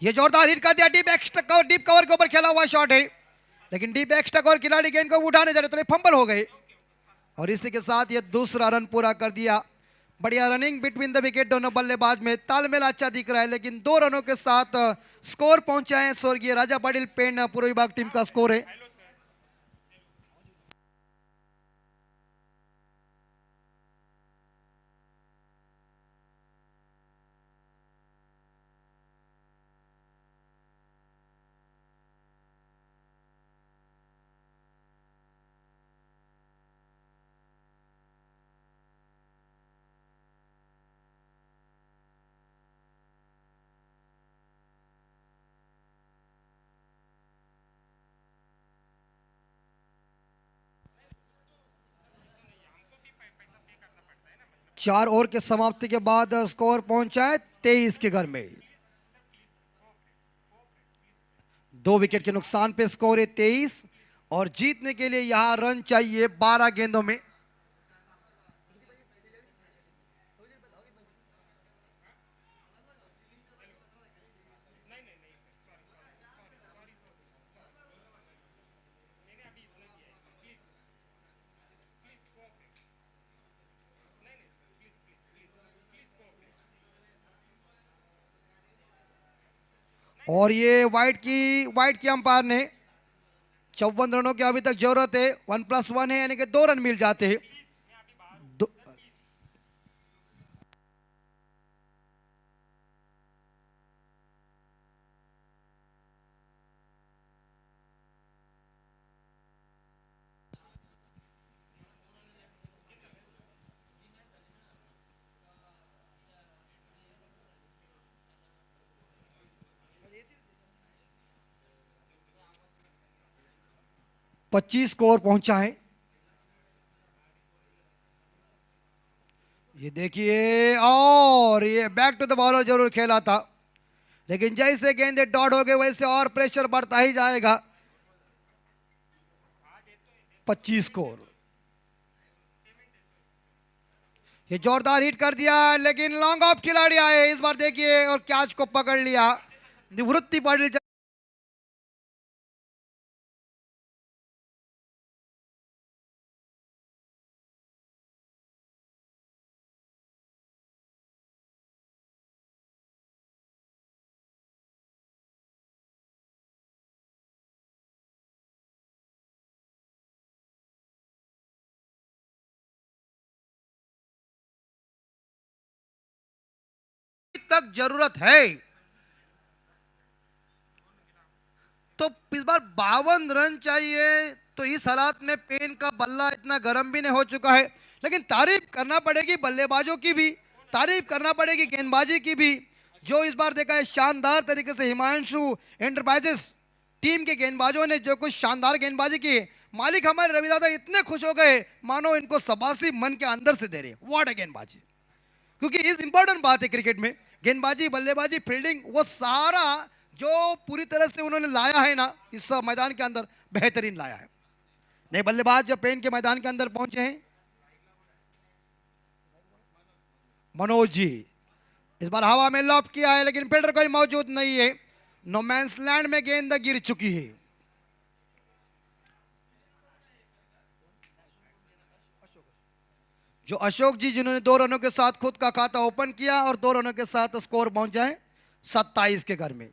ये जोरदार हिट कर दिया, डीप कवर के ऊपर खेला हुआ शॉट है, लेकिन डीप एक्स्ट्रा कवर खिलाड़ी गेंद को उठाने जा रहे तो फंबल हो गए और इसी के साथ ये दूसरा रन पूरा कर दिया। बढ़िया रनिंग बिटवीन द विकेट, दोनों बल्लेबाज में तालमेल अच्छा दिख रहा है, लेकिन 2 रनों के साथ स्कोर पहुंचा है स्वर्गीय राजा पाटिल पेन पूर्व विभाग टीम का स्कोर है। चार ओवर के समाप्ति के बाद स्कोर पहुंचा है 23 के घर में। 2 विकेट के नुकसान पे स्कोर है 23 और जीतने के लिए यहां रन चाहिए 12 गेंदों में। और ये वाइट की अंपायर ने 54 रनों की अभी तक जरूरत है, 1+1 है यानी कि 2 रन मिल जाते हैं। 25 स्कोर पहुंचा है। ये देखिए, और ये बैक टू द बॉलर जरूर खेला था, लेकिन जैसे गेंदे डॉट हो गए वैसे और प्रेशर बढ़ता ही जाएगा। 25 स्कोर। ये जोरदार हिट कर दिया, लेकिन लॉन्ग ऑफ खिलाड़ी आए इस बार देखिए और कैच को पकड़ लिया। निवृत्ति पाटिल तक जरूरत है, तो इस बार 52 रन चाहिए। तो इस हालात में पेन का बल्ला इतना गर्म भी नहीं हो चुका है, लेकिन तारीफ करना पड़ेगी बल्लेबाजों की भी, तारीफ करना पड़ेगी गेंदबाजी की भी, जो इस बार देखा है शानदार तरीके से हिमांशु एंटरप्राइजेस टीम के गेंदबाजों ने जो कुछ शानदार गेंदबाजी की। मालिक हमारे रविदादा इतने खुश हो गए मानो इनको सबासी मन के अंदर से दे रहे, व्हाट अ गेंदबाजी। क्योंकि इस इंपॉर्टेंट बात है क्रिकेट में, गेंदबाजी, बल्लेबाजी, फील्डिंग, वो सारा जो पूरी तरह से उन्होंने लाया है ना इस मैदान के अंदर, बेहतरीन लाया है। नए बल्लेबाज जब पेन के मैदान के अंदर पहुंचे हैं, मनोज जी इस बार हवा में लॉप किया है, लेकिन फील्डर कोई मौजूद नहीं है। नो मैंस लैंड में गेंद गिर चुकी है। जो अशोक जी, जिन्होंने 2 रनों के साथ खुद का खाता ओपन किया और 2 रनों के साथ स्कोर पहुंचा है 27 के घर में।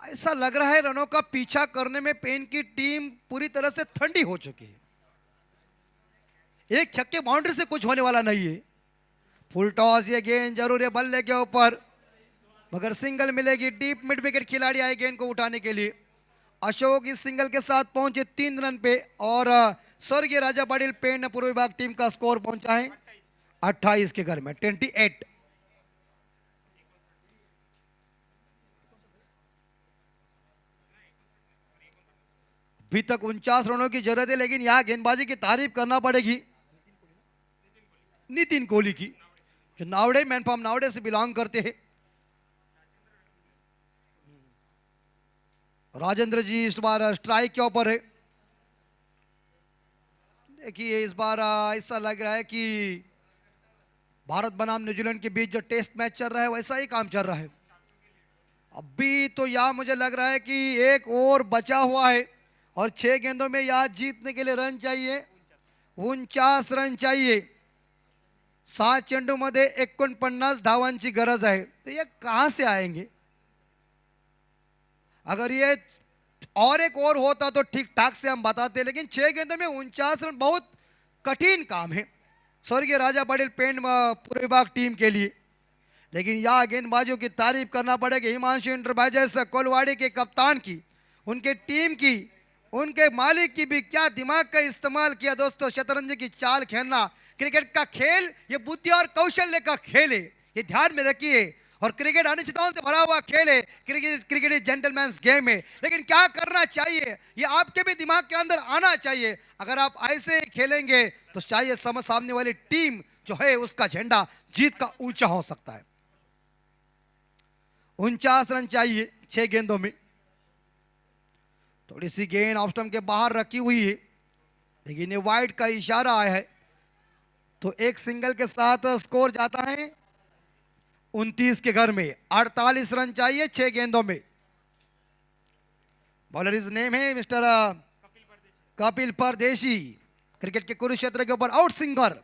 ऐसा लग रहा है रनों का पीछा करने में पेन की टीम पूरी तरह से ठंडी हो चुकी है। एक छक्के बाउंड्री से कुछ होने वाला नहीं है। फुल टॉस, ये गेंद जरूर है बल्ले के ऊपर, मगर सिंगल मिलेगी। डीप मिड विकेट खिलाड़ी आए गेंद को उठाने के लिए। अशोक इस सिंगल के साथ पहुंचे 3 रन पे, और स्वर्गीय राजा पाटिल पेन पूर्व विभाग टीम का स्कोर पहुंचा है 28 के घर में, 28। अभी तक 49 रनों की जरूरत है, लेकिन यहां गेंदबाजी की तारीफ करना पड़ेगी नितिन कोहली की, जो नावड़े, मैन फ्रॉम नावड़े से बिलोंग करते हैं। राजेंद्र जी इस बार स्ट्राइक के ऊपर है। देखिए इस बार ऐसा लग रहा है कि भारत बनाम न्यूजीलैंड के बीच जो टेस्ट मैच चल रहा है वैसा ही काम चल रहा है। अभी तो यहाँ मुझे लग रहा है कि एक ओवर बचा हुआ है और 6 गेंदों में यहाँ जीतने के लिए रन चाहिए, 49 रन चाहिए। 7 चेंडूमध्ये 49 धावांची गरज आहे। तो ये कहाँ से आएंगे? अगर ये और एक ओवर होता तो ठीक ठाक से हम बताते, लेकिन 6 गेंदों में 49 रन बहुत कठिन काम है स्वर्गीय राजा पाटिल पेन पूर्व विभाग टीम के लिए। लेकिन यहाँ गेंदबाजों की तारीफ करना पड़ेगी, हिमांशु एंटरप्राइजेस कोलवाड़ी के कप्तान की, उनके टीम की, उनके मालिक की भी। क्या दिमाग का इस्तेमाल किया दोस्तों। शतरंज की चाल खेलना, क्रिकेट का खेल ये बुद्धि और कौशल्य का खेल है, ये ध्यान में रखिए। और क्रिकेट अनिश्चितताओं से भरा हुआ खेल है। क्रिकेट इज जेंटलमैन्स गेम है। लेकिन क्या करना चाहिए ये आपके भी दिमाग के अंदर आना चाहिए। अगर आप ऐसे खेलेंगे तो शायद सामने वाली टीम जो है उसका झंडा जीत का ऊंचा हो सकता है। 49 रन चाहिए 6 गेंदों में। थोड़ी सी गेंद ऑफ स्टंप के बाहर रखी हुई है, लेकिन ये वाइड का इशारा आया है, तो एक सिंगल के साथ स्कोर जाता है 29 के घर में। 48 रन चाहिए 6 गेंदों में। बॉलर इज नेम है मिस्टर कपिल परदेशी, क्रिकेट के कुरुक्षेत्र के ऊपर आउट सिंगर।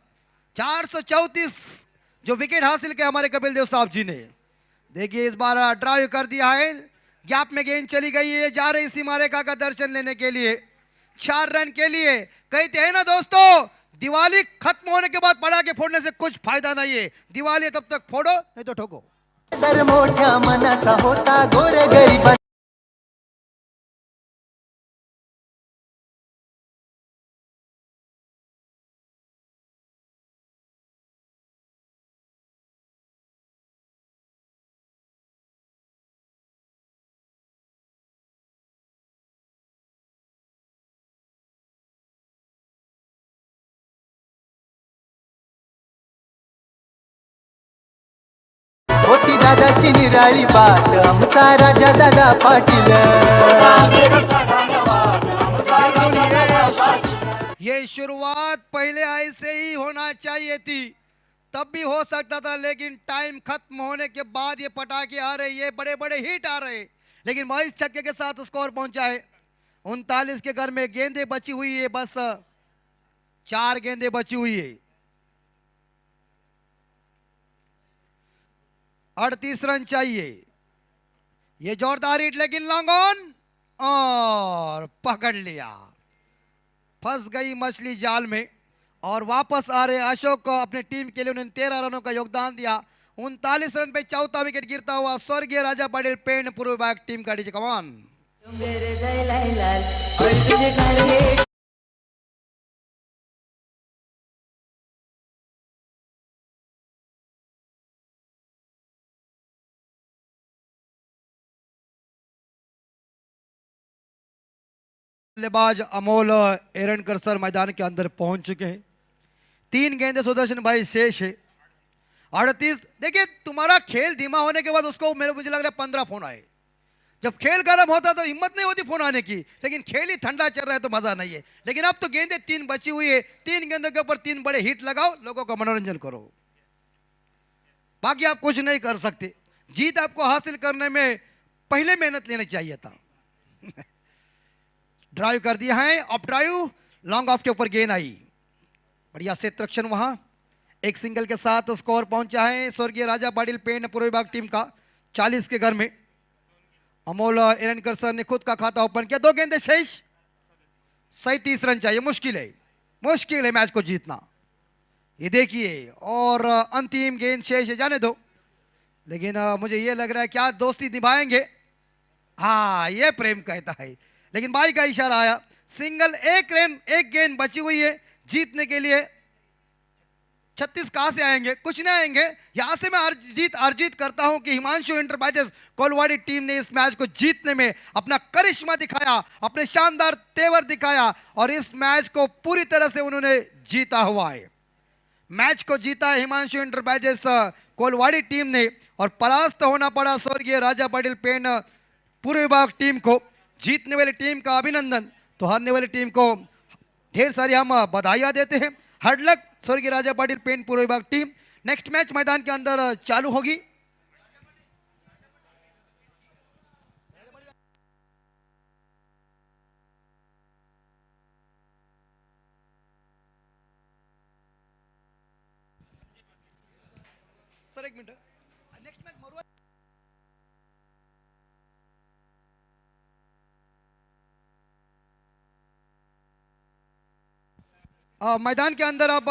434 जो विकेट हासिल किए हमारे कपिल देव साहब जी ने। देखिए इस बार ड्राइव कर दिया है, गैप में गेंद चली गई है, जा रही सीमा रेखा का दर्शन लेने के लिए 4 रन के लिए। कहते हैं ना दोस्तों, दिवाली खत्म होने के बाद पटाखे फोड़ने से कुछ फायदा नहीं है। दिवाली तब तक फोड़ो नहीं तो ठोको। तर मोठ्या मनाचा होता गोर गरीब होती दादाची निराळी बात आमचा राजा दादा पाटील ये शुरुआत पहले ऐसे ही होना चाहिए थी, तब भी हो सकता था, लेकिन टाइम खत्म होने के बाद ये पटाखे आ रहे, ये बड़े बड़े हिट आ रहे, लेकिन 22 छक्के के साथ स्कोर पहुंचा है 39 के घर में। गेंदें बची हुई है, बस 4 गेंदें बची हुई है। 38 रन चाहिए। ये जोरदार हिट, लेकिन लॉन्ग ऑन और पकड़ लिया, फंस गई मछली जाल में। और वापस आ रहे अशोक को अपने टीम के लिए, उन्होंने 13 रनों का योगदान दिया। 39 रन पे चौथा विकेट गिरता हुआ स्वर्गीय राजा पाटिल पेन पूर्व विभाग टीम का डीजे कमान। बल्लेबाज अमोल एरनकर सर मैदान के अंदर पहुंच चुके हैं। 3 गेंदे सुदर्शन भाई शेष है। 38। देखिए, तुम्हारा खेल धीमा होने के बाद उसको मुझे लग रहा है 15 फोन आए। जब खेल गर्म होता तो हिम्मत नहीं होती फोन आने की, लेकिन खेल ही ठंडा चल रहा है तो मजा नहीं है। लेकिन अब तो गेंदे 3 बची हुई है, 3 गेंदों के ऊपर 3 बड़े हिट लगाओ, लोगों का मनोरंजन करो, बाकी आप कुछ नहीं कर सकते। जीत आपको हासिल करने में पहले मेहनत लेनी चाहिए था। ड्राइव कर दिया है, अप ड्राइव, लॉन्ग ऑफ के ऊपर गेंद आई, बढ़िया क्षेत्ररक्षण, वहां एक सिंगल के साथ स्कोर पहुंचा है स्वर्गीय राजा पाटिल पेन पूर्व विभाग टीम का 40 के घर में। अमोल एरनकर सर ने खुद का खाता ओपन किया। 2 गेंदे शेष, 37 रन चाहिए। मुश्किल है मैच को जीतना, ये देखिए। और अंतिम गेंद शेष है, जाने दो, लेकिन मुझे ये लग रहा है क्या दोस्ती निभाएंगे। हाँ, ये प्रेम कहता है, लेकिन भाई का इशारा आया। सिंगल, 1 रन, 1 गेंद बची हुई है जीतने के लिए। 36 कहां से आएंगे, कुछ नहीं आएंगे। यहां से मैं अर्जित करता हूं कि हिमांशु एंटरप्राइजेस कोलवाड़ी टीम ने इस मैच को जीतने में अपना करिश्मा दिखाया, अपने शानदार तेवर दिखाया, और इस मैच को पूरी तरह से उन्होंने जीता हुआ है। मैच को जीता है हिमांशु एंटरप्राइजेस कोलवाड़ी टीम ने, और परास्त होना पड़ा स्वर्गीय राजा पाटिल पेन पूर्व विभाग टीम को। जीतने वाली टीम का अभिनंदन, तो हारने वाली टीम को ढेर सारी हम बधाइयां देते हैं। हार्ड लक स्वर्गीय राजा पाटिल पेन पूर्व विभाग टीम। नेक्स्ट मैच मैदान के अंदर चालू होगी। सर 1 मिनट, नेक्स्ट मैच मरुआ मैदान के अंदर अब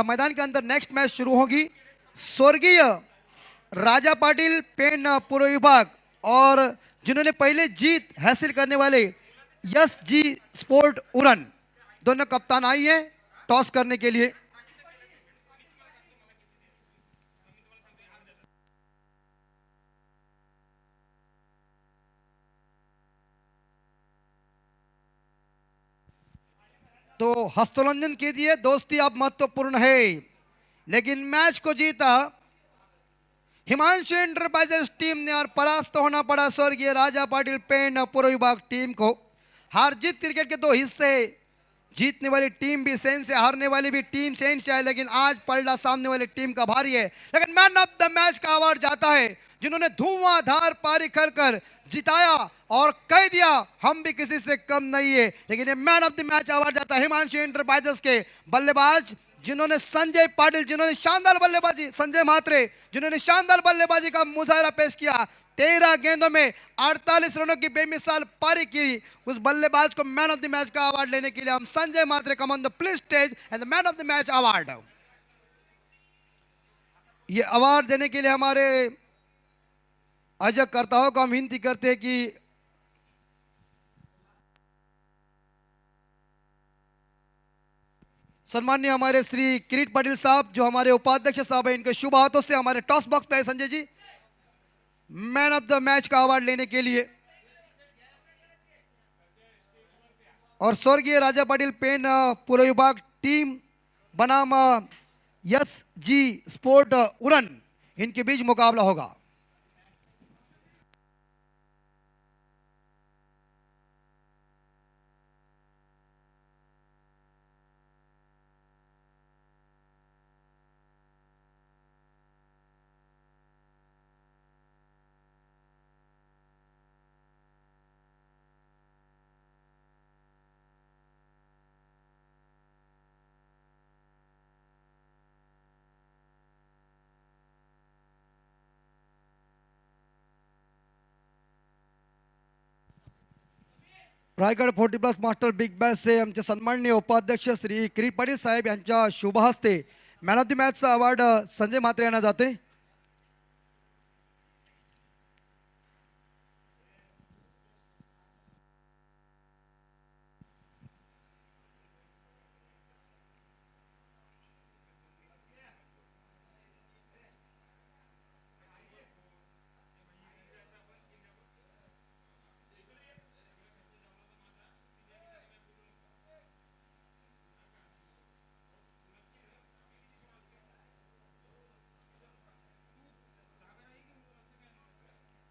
मैदान के अंदर नेक्स्ट मैच शुरू होगी। स्वर्गीय राजा पाटिल पेन पूर्व विभाग और जिन्होंने पहले जीत हासिल करने वाले यस जी स्पोर्ट उरन, दोनों कप्तान आई हैं टॉस करने के लिए। तो हस्तोलंघन कीजिए, दोस्ती अब महत्वपूर्ण है। लेकिन मैच को जीता हिमांशु एंटरप्राइजेस टीम ने, और परास्त होना पड़ा स्वर्गीय राजा पाटिल पेन पूर्व विभाग टीम को। हार जीत क्रिकेट के 2 हिस्से, जीतने वाली टीम भी सेंस है, हारने वाली भी टीम सेंस है, लेकिन आज पलड़ा सामने वाली टीम का भारी है। लेकिन मैन ऑफ द मैच का अवार्ड जाता है जिन्होंने धुआंधार पारी कर जिताया और कह दिया हम भी किसी से कम नहीं है। लेकिन ये man of the match award जाता है हिमांशु एंटरप्राइजेस के बल्लेबाज जिन्होंने संजय पाटिल, जिन्होंने शानदार बल्लेबाजी, संजय म्हात्रे जिन्होंने शानदार बल्लेबाजी का मुजाहरा पेश किया। 13 गेंदों में 48 रनों की बेमिसाल पारी की उस बल्लेबाज को मैन ऑफ द मैच का अवार्ड लेने के लिए हम Sanjay Mhatre come on the please stage and the man of the match award. ये अवार्ड देने के लिए हमारे आयोजकर्ताओं को हम विनती करते हैं कि सम्मान्य हमारे श्री किरीट पाटिल साहब जो हमारे उपाध्यक्ष साहब हैं, इनके शुभ हाथों से हमारे टॉस बॉक्स पे Sanjay ji man of the match का अवार्ड लेने के लिए। और स्वर्गीय राजा पाटिल पेन पूर्व विभाग टीम बनाम यस जी स्पोर्ट उरन, इनके बीच मुकाबला होगा। रायगड 40+ मास्टर बिग बॅशचे आमचे सन्माननीय उपाध्यक्ष श्री किरीट पाटील साहेब यांच्या शुभ हस्ते मॅन ऑफ द मॅचचा अवॉर्ड संजय म्हात्रे यांना जाते।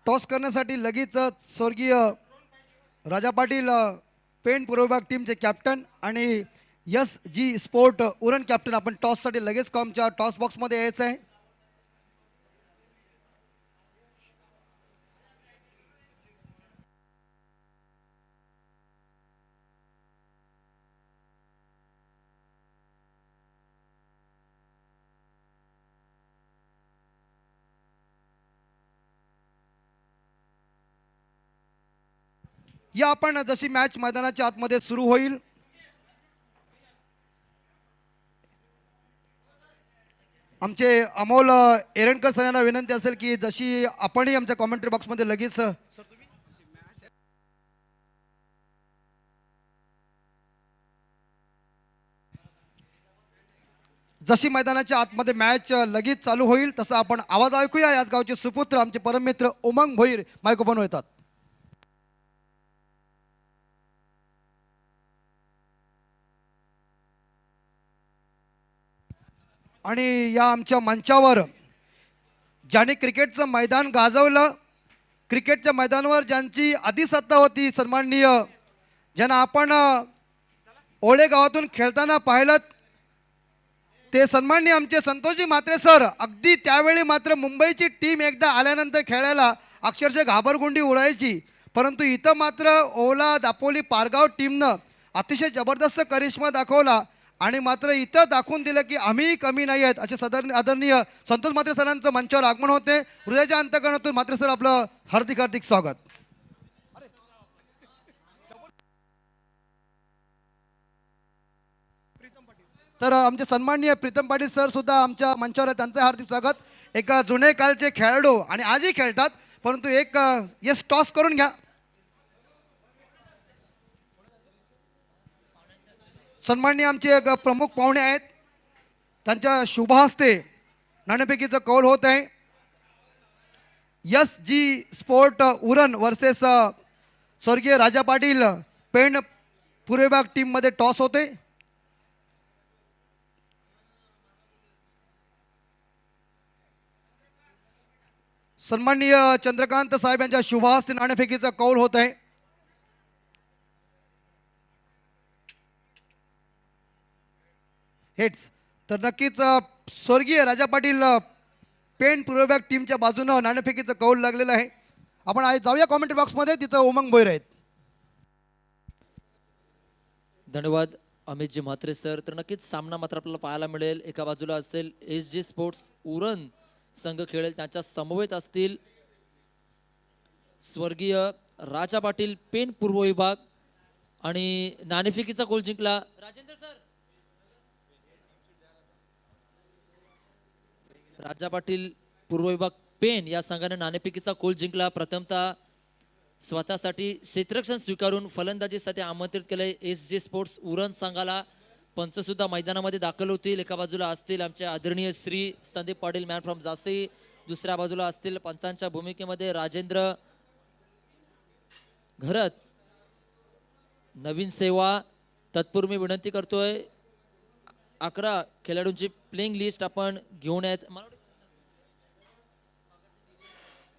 टॉस करण्यासाठी लगेच स्वर्गीय राजा पाटील पेण पूर्व विभाग टीमचे कॅप्टन आणि SG स्पोर्ट उरण कॅप्टन आपण टॉससाठी लगेच आमच्या टॉस बॉक्समध्ये यायचं आहे। या आपण जशी मॅच मैदानाच्या आतमध्ये सुरू होईल आमचे अमोल एरंडकर सर यांना विनंती असेल की जशी आपणही आमच्या कॉमेंट्री बॉक्समध्ये लगेच जशी मैदानाच्या आतमध्ये मॅच लगेच चालू होईल तसं आपण आवाज ऐकूया। याच गावचे सुपुत्र आमचे परममित्र उमंग भोईर मायक्रोफोन येतात। आणि या आमच्या मंचावर ज्याने क्रिकेटचं मैदान गाजवलं, क्रिकेटच्या मैदानावर ज्यांची अधिसत्ता होती, सन्माननीय ज्यांना आपण ओळे गावातून खेळताना पाहिलं, ते सन्माननीय आमचे संतोषजी म्हात्रे सर। अगदी त्यावेळी मात्र मुंबईची टीम एकदा आल्यानंतर खेळायला अक्षरशः घाबरगुंडी उडायची, परंतु इथं मात्र ओला दापोली पारगाव टीमनं अतिशय जबरदस्त करिश्मा दाखवला आणि मात्र इथं दाखवून दिलं की आम्ही कमी नाही आहेत असे आदरणीय संतोष म्हात्रे सरांचं मंचावर आगमन होते। हृदयाच्या अंतकरणातून म्हात्रे सर आपलं हार्दिक हार्दिक स्वागत। तर आमचे सन्माननीय प्रीतम पाटील सर सुद्धा आमच्या मंचावर आहेत, त्यांचं हार्दिक स्वागत। एक जुने कालचे खेळाडू आणि आजही खेळतात, परंतु एक यस टॉस करून घ्या। सन्माननीय आमचे एक प्रमुख पाहुणे आहेत, त्यांच्या शुभ हस्ते नाणेफेकीचं कौल होत आहे। SG स्पोर्ट उरण वर्सेस स्वर्गीय राजा पाटील पेण पूर्व विभाग टीममध्ये टॉस होते। सन्माननीय चंद्रकांत साहेब यांच्या शुभ हस्ते नाणेफेकीचा कौल होत आहे। हेच तर नक्कीच स्वर्गीय राजा पाटील पेण पूर्व विभाग टीमच्या बाजूनं नाणेफेकीचं कौल लागलेलं आहे। आपण आज जाऊया कॉमेंट्री बॉक्समध्ये, तिथं उमंग भोईर आहेत। धन्यवाद अमितजी म्हात्रे सर। तर नक्कीच सामना मात्र आपल्याला पाहायला मिळेल। एका बाजूला असेल SG स्पोर्ट्स उरण संघ खेळेल, त्यांच्या समवेत असतील स्वर्गीय राजा पाटील पेण पूर्व विभाग आणि नाणेफेकीचा गोल जिंकला राजेंद्र सर। राजा पाटील पूर्व विभाग पेण या संघाने नाणेफेकीचा गोल जिंकला। प्रथमतः स्वतःसाठी क्षेत्ररक्षण स्वीकारून फलंदाजीसाठी आमंत्रित केले SG स्पोर्ट्स उरण संघाला। पंच सुद्धा मैदानामध्ये दाखल होतील। एका बाजूला असतील आमचे आदरणीय श्री संदीप पाटील मॅन फ्रॉम जासी, दुसऱ्या बाजूला असतील पंचांच्या भूमिकेमध्ये राजेंद्र घरत। नवीन सेवा तत्पूर्वी मी विनंती करतोय 11 खेळाडूंची प्लेइंग लिस्ट आपण घेऊन यायचं।